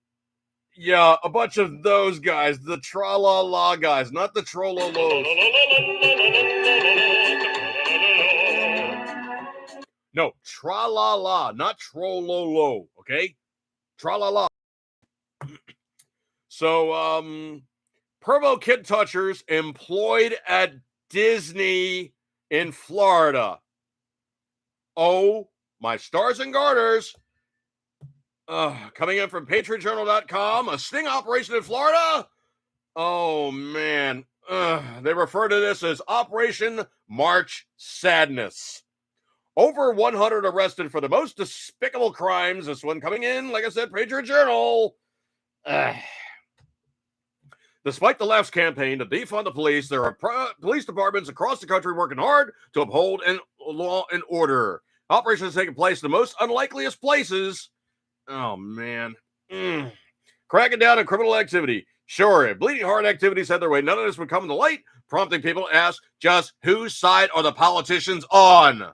Yeah, a bunch of those guys, the tra-la-la guys, not the trololo. No, tra-la-la, not tro-lo-lo, okay? Tra-la-la. So, Pervo Kid Touchers employed at Disney in Florida. Oh, my stars and garters. Coming in from PatriotJournal.com, a sting operation in Florida? Oh, man. They refer to this as Operation March Sadness. Over 100 arrested for the most despicable crimes. This one coming in, like I said, Patriot Journal. Despite the left's campaign to defund the police, there are police departments across the country working hard to uphold law and order. Operations taking place in the most unlikeliest places. Oh, man. Cracking down on criminal activity. Sure, if bleeding heart activities had their way, none of this would come to light, prompting people to ask just whose side are the politicians on?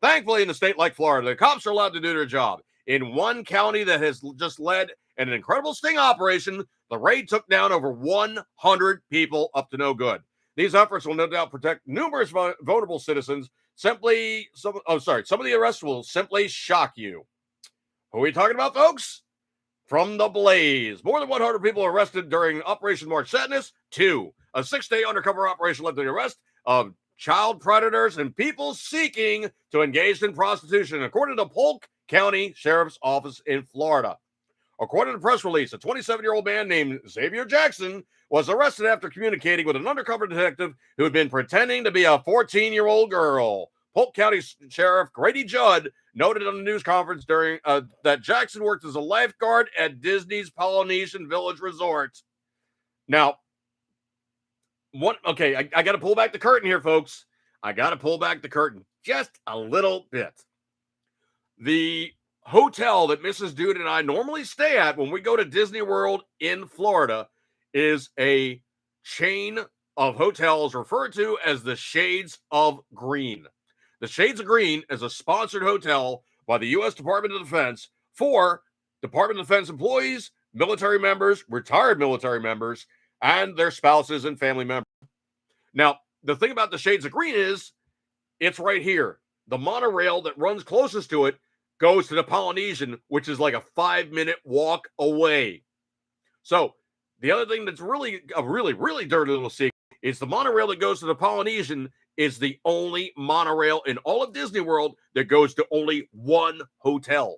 Thankfully, in a state like Florida, the cops are allowed to do their job. In one county that has just led an incredible sting operation, the raid took down over 100 people up to no good. These efforts will no doubt protect numerous vulnerable citizens. Some of the arrests will simply shock you. Who are we talking about, folks? From the Blaze. More than 100 people arrested during Operation March Sadness. 2. A 6-day undercover operation led to the arrest of child predators and people seeking to engage in prostitution, according to Polk County Sheriff's Office in Florida. According to the press release, a 27-year-old man named Xavier Jackson was arrested after communicating with an undercover detective who had been pretending to be a 14-year-old girl. Polk County Sheriff Grady Judd noted on the news conference during that Jackson worked as a lifeguard at Disney's Polynesian Village Resort. Now, I got to pull back the curtain here, folks. I got to pull back the curtain just a little bit. The hotel that Mrs. Dude and I normally stay at when we go to Disney World in Florida is a chain of hotels referred to as the Shades of Green. The Shades of Green is a sponsored hotel by the U.S. Department of Defense for Department of Defense employees, military members, retired military members, and their spouses and family members. Now, the thing about the Shades of Green is it's right here. The monorail that runs closest to it goes to the Polynesian, which is like a 5-minute walk away. So the other thing that's really a really dirty little secret is the monorail that goes to the Polynesian is the only monorail in all of Disney World that goes to only one hotel.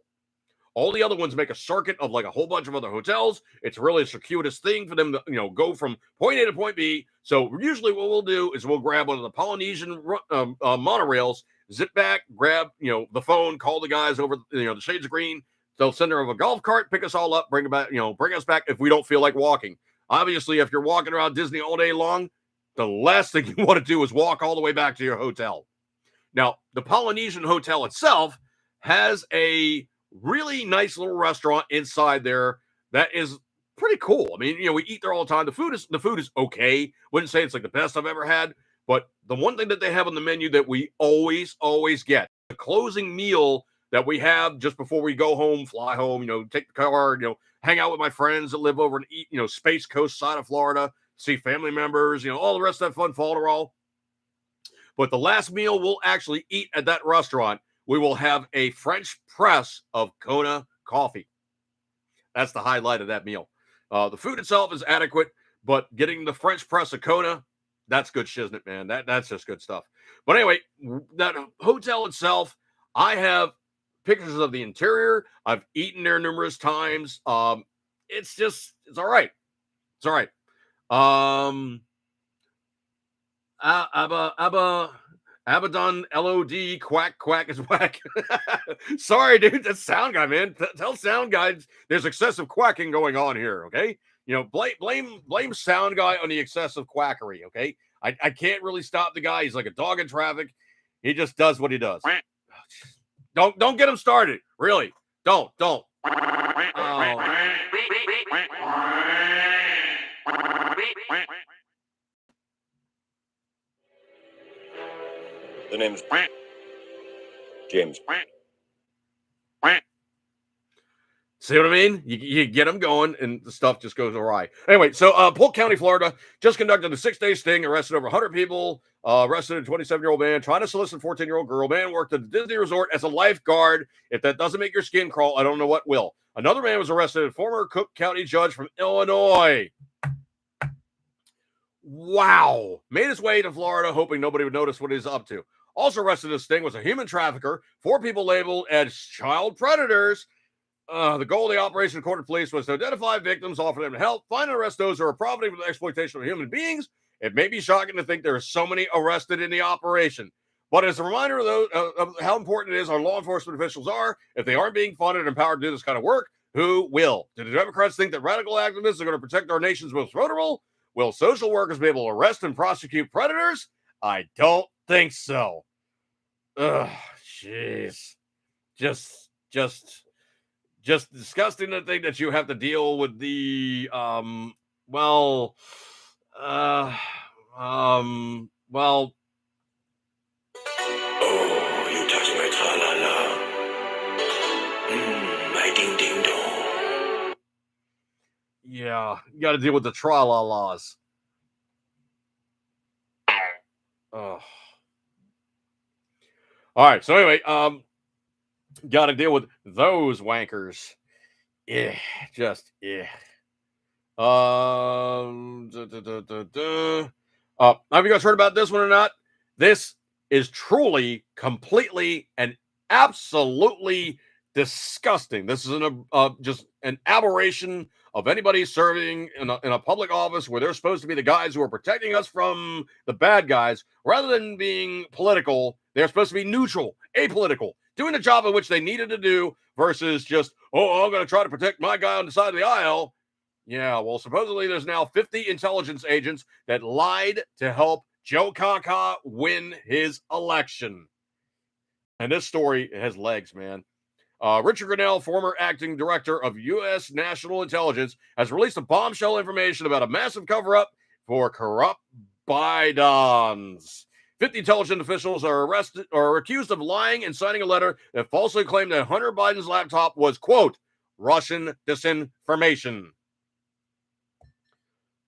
All the other ones make a circuit of like a whole bunch of other hotels. It's really a circuitous thing for them to, go from point A to point B. So usually what we'll do is we'll grab one of the Polynesian monorails, zip back, grab, the phone, call the guys over, the Shades of Green. They'll send her a golf cart, pick us all up, bring us back if we don't feel like walking. Obviously, if you're walking around Disney all day long, the last thing you want to do is walk all the way back to your hotel. Now, the Polynesian Hotel itself has a really nice little restaurant inside there that is pretty cool. I mean, we eat there all the time. The food is okay. Wouldn't say it's like the best I've ever had, but the one thing that they have on the menu that we always get, the closing meal that we have just before we go home, fly home, take the car, hang out with my friends that live over in, Space Coast side of Florida, see family members, all the rest of that fun folderol. But the last meal we'll actually eat at that restaurant, we will have a French press of Kona coffee. That's the highlight of that meal. The food itself is adequate, but getting the French press of Kona, that's good shiznit, man. That's just good stuff. But anyway, that hotel itself, I have pictures of the interior. I've eaten there numerous times. It's all right. It's all right. Abaddon LOD quack is whack. Sorry, dude. That's sound guy, man. Tell sound guys there's excessive quacking going on here. Okay, blame sound guy on the excessive quackery. Okay, I can't really stop the guy. He's like a dog in traffic. He just does what he does. Don't get him started. Really, don't. Oh. The name's James. See what I mean? You get them going, and the stuff just goes awry. Anyway, so Polk County, Florida, just conducted a 6-day sting, arrested over 100 people, arrested a 27-year-old man trying to solicit a 14-year-old girl. Man worked at the Disney Resort as a lifeguard. If that doesn't make your skin crawl, I don't know what will. Another man was arrested, a former Cook County judge from Illinois. Wow. Made his way to Florida, hoping nobody would notice what he's up to. Also arrested in this sting was a human trafficker, 4 people labeled as child predators. The goal of the operation, according to police, was to identify victims, offer them help, find and arrest those who are profiting from the exploitation of human beings. It may be shocking to think there are so many arrested in the operation, but as a reminder of how important it is our law enforcement officials are, if they aren't being funded and empowered to do this kind of work, who will? Do the Democrats think that radical activists are going to protect our nation's most vulnerable? Will social workers be able to arrest and prosecute predators? I don't think so. Ugh, jeez. Just disgusting to think that you have to deal with the well Oh, you touch my tra-la-la. My ding-ding-dong. yeah, you got to deal with the tra-la-las. Oh. All right, so anyway, got to deal with those wankers. Yeah, just yeah. Have you guys heard about this one or not? This is truly, completely, and absolutely disgusting. This is just an aberration of anybody serving in a public office where they're supposed to be the guys who are protecting us from the bad guys. Rather than being political, they're supposed to be neutral, apolitical, doing the job in which they needed to do versus just, I'm going to try to protect my guy on the side of the aisle. Yeah, well, supposedly there's now 50 intelligence agents that lied to help Joe Kaka win his election. And this story has legs, man. Richard Grinnell, former acting director of U.S. National Intelligence, has released a bombshell information about a massive cover-up for corrupt Bidens. 50 intelligence officials are arrested or accused of lying and signing a letter that falsely claimed that Hunter Biden's laptop was, quote, Russian disinformation.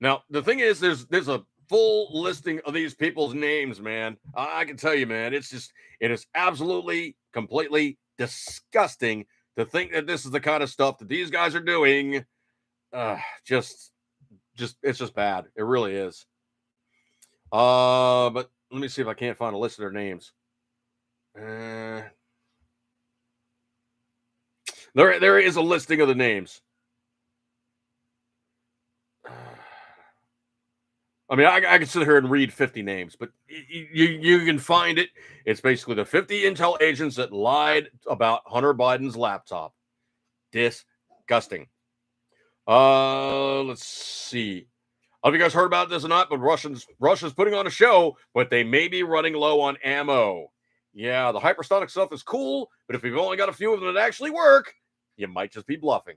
Now, the thing is, there's a full listing of these people's names, man. I can tell you, man, it is absolutely, completely disgusting to think that this is the kind of stuff that these guys are doing. It's just bad. It really is. But let me see if I can't find a list of their names. There is a listing of the names. I mean, I can sit here and read 50 names, but you can find it. It's basically the 50 intel agents that lied about Hunter Biden's laptop. Disgusting. Let's see. Have you guys heard about this or not? But Russia's putting on a show, but they may be running low on ammo. Yeah, the hypersonic stuff is cool, but if you've only got a few of them that actually work, you might just be bluffing.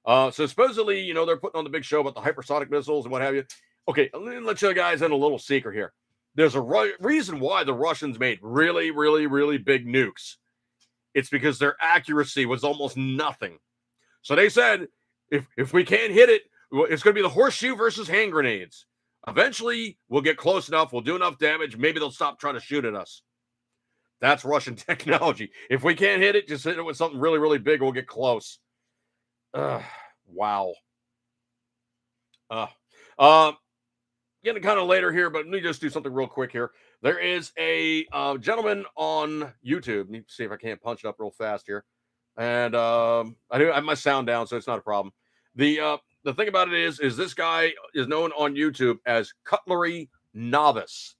So supposedly, they're putting on the big show about the hypersonic missiles and what have you. Okay, let me let you guys in a little secret here. There's a reason why the Russians made really, really, really big nukes. It's because their accuracy was almost nothing. So they said, if we can't hit it, it's going to be the horseshoe versus hand grenades. Eventually, we'll get close enough. We'll do enough damage. Maybe they'll stop trying to shoot at us. That's Russian technology. If we can't hit it, just hit it with something really, really big. We'll get close. Wow. Getting kind of later here, but let me just do something real quick here. There is a gentleman on YouTube. Let me see if I can't punch it up real fast here. And I have my sound down, so it's not a problem. The thing about it is this guy is known on YouTube as Cutlery Novice.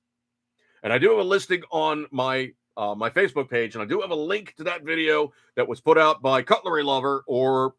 And I do have a listing on my Facebook page, and I do have a link to that video that was put out by Cutlery Lover, or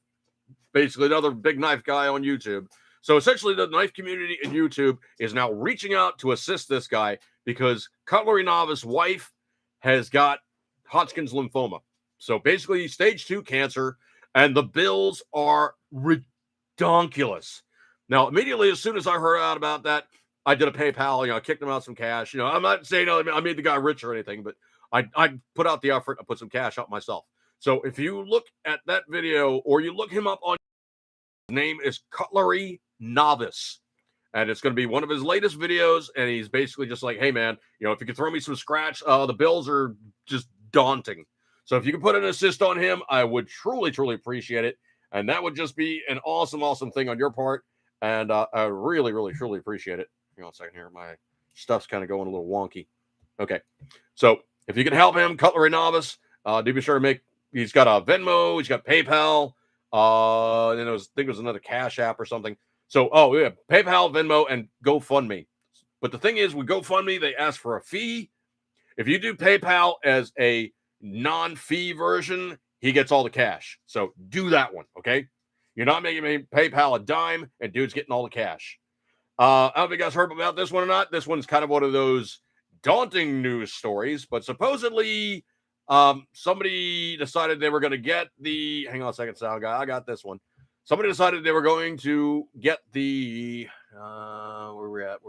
basically another big knife guy on YouTube. So essentially, the knife community in YouTube is now reaching out to assist this guy because Cutlery Novice's wife has got Hodgkin's lymphoma. So basically, stage 2 cancer, and the bills are ridiculous. Now, immediately, as soon as I heard out about that, I did a PayPal. I kicked him out some cash. I'm not saying I made the guy rich or anything, but I put out the effort. I put some cash out myself. So if you look at that video or you look him up on, his name is Cutlery Novice. And it's going to be one of his latest videos. And he's basically just like, hey, man, you know, if you could throw me some scratch, the bills are just daunting. So if you can put an assist on him, I would truly, truly appreciate it. And that would just be an awesome, awesome thing on your part. And I really, really, truly appreciate it. Hang on a second here. My stuff's kind of going a little wonky. Okay. So if you can help him, Cutlery Novice, do be sure to make, he's got a Venmo, he's got PayPal. And then I think it was another Cash App or something. So, yeah, PayPal, Venmo, and GoFundMe. But the thing is, with GoFundMe, they ask for a fee. If you do PayPal as a non-fee version, he gets all the cash. So do that one, okay? You're not making PayPal a dime, and dude's getting all the cash. I don't know if you guys heard about this one or not. This one's kind of one of those daunting news stories, but supposedly somebody decided they were going to get the... Hang on a second, Sal guy. I got this one. Somebody decided they were going to get the where we're at.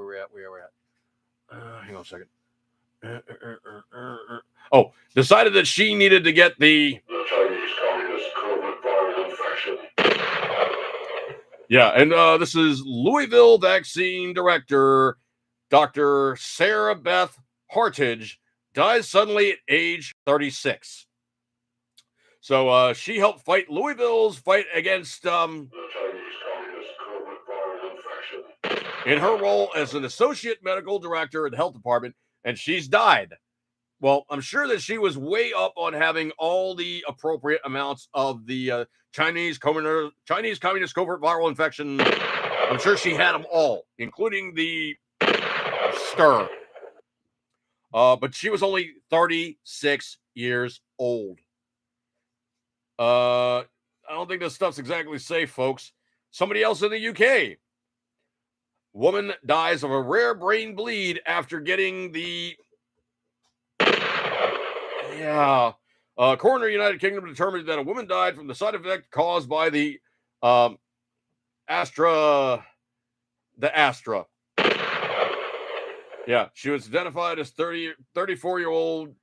Hang on a second. Decided that she needed to get the Chinese Communist COVID viral infection. Yeah, and this is Louisville vaccine director Dr. Sarah Beth Hartage dies suddenly at age 36. So she helped fight Louisville's fight against The Chinese Communist COVID viral infection. in her role as an associate medical director at the health department, and she's died. Well, I'm sure that she was way up on having all the appropriate amounts of the Chinese Communist covert viral infection. I'm sure she had them all, including the stir. But she was only 36 years old. I don't think this stuff's exactly safe, folks. Somebody else in the UK. Woman dies of a rare brain bleed after getting the... Coroner United Kingdom determined that a woman died from the side effect caused by the Astra. Yeah, she was identified as 34-year-old.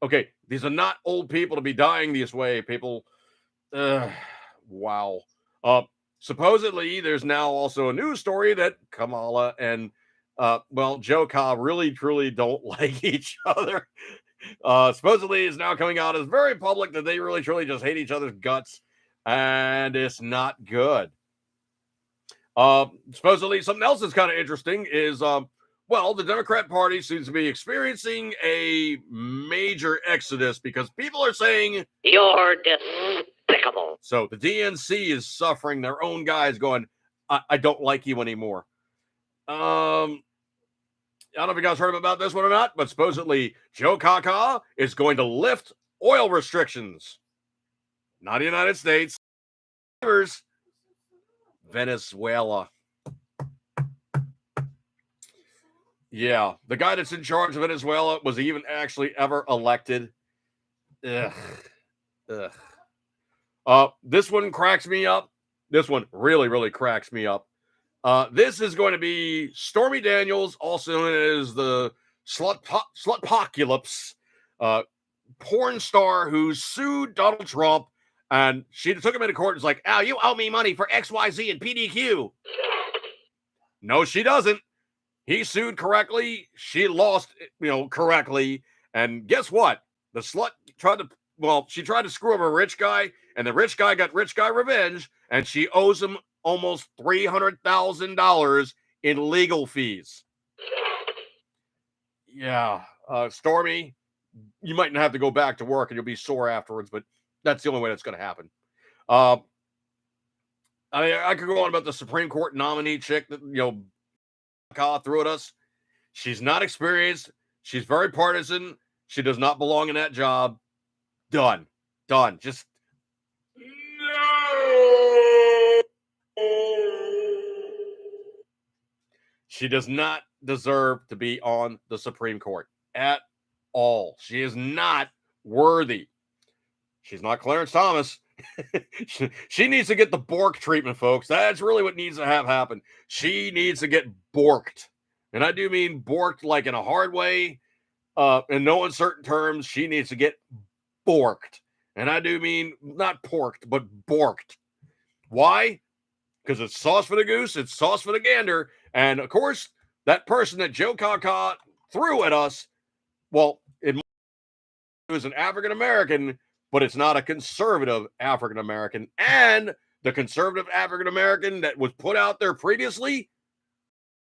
Okay, these are not old people to be dying this way, people. Wow. Supposedly, there's now also a news story that Kamala and, Joe Ka really, truly don't like each other. Supposedly, it's now coming out as very public that they really, truly just hate each other's guts, and it's not good. Supposedly, something else that's kind of interesting is, the Democrat Party seems to be experiencing a major exodus because people are saying, You're despicable. so the DNC is suffering their own guys going, I don't like you anymore. I don't know if you guys heard about this one or not, but supposedly Joe Kaka is going to lift oil restrictions. Not the United States. Venezuela. Yeah, the guy that's in charge of Venezuela was he even actually ever elected? Ugh. This one cracks me up. This one really, really cracks me up. This is going to be Stormy Daniels, also known as the Slutpocalypse, porn star who sued Donald Trump, and she took him into court and was like, "Oh, you owe me money for XYZ and PDQ." No, she doesn't. He sued correctly. She lost, correctly. And guess what? The slut tried to screw up a rich guy, and the rich guy got rich guy revenge, and she owes him almost $300,000 in legal fees. Yeah. Stormy, you might not have to go back to work and you'll be sore afterwards, but that's the only way that's going to happen. I could go on about the Supreme Court nominee chick that, threw at us. She's not experienced. She's very partisan. She does not belong in that job. Done. Just no. She does not deserve to be on the Supreme Court at all. She is not worthy. She's not Clarence Thomas. She needs to get the Bork treatment, folks. That's really what needs to happen. She needs to get borked. And I do mean borked like in a hard way. In no uncertain terms, she needs to get borked. And I do mean not porked, but borked. Why? Because it's sauce for the goose, it's sauce for the gander. And of course, that person that Joe Kaka threw at us, well, it was an African American, but it's not a conservative African American. And the conservative African American that was put out there previously,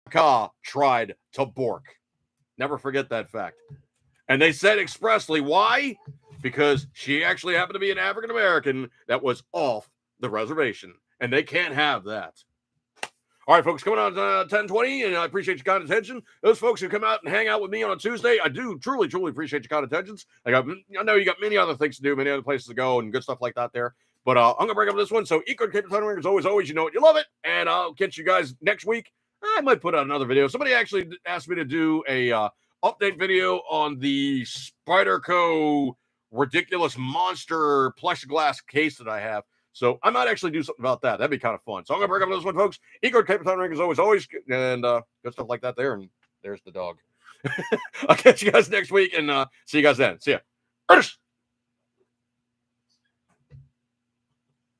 Kaka tried to bork. Never forget that fact. And they said expressly, why? Because she actually happened to be an African American that was off the reservation. And they can't have that. All right, folks, coming on 10:20, and I appreciate your kind attention. Those folks who come out and hang out with me on a Tuesday, I do truly, truly appreciate your kind attentions. I know you got many other things to do, many other places to go, and good stuff like that there. But I'm going to break up this one. So, Eco Cape Tunnel Ringers, always, you know it, you love it. And I'll catch you guys next week. I might put out another video. Somebody actually asked me to do a update video on the Spyderco ridiculous monster plexiglass case that I have. So I might actually do something about that. That'd be kind of fun. So I'm going to break up this one, folks. Igor Capitan Ring is always, and good stuff like that there. And there's the dog. I'll catch you guys next week and see you guys then. See ya. Ernest.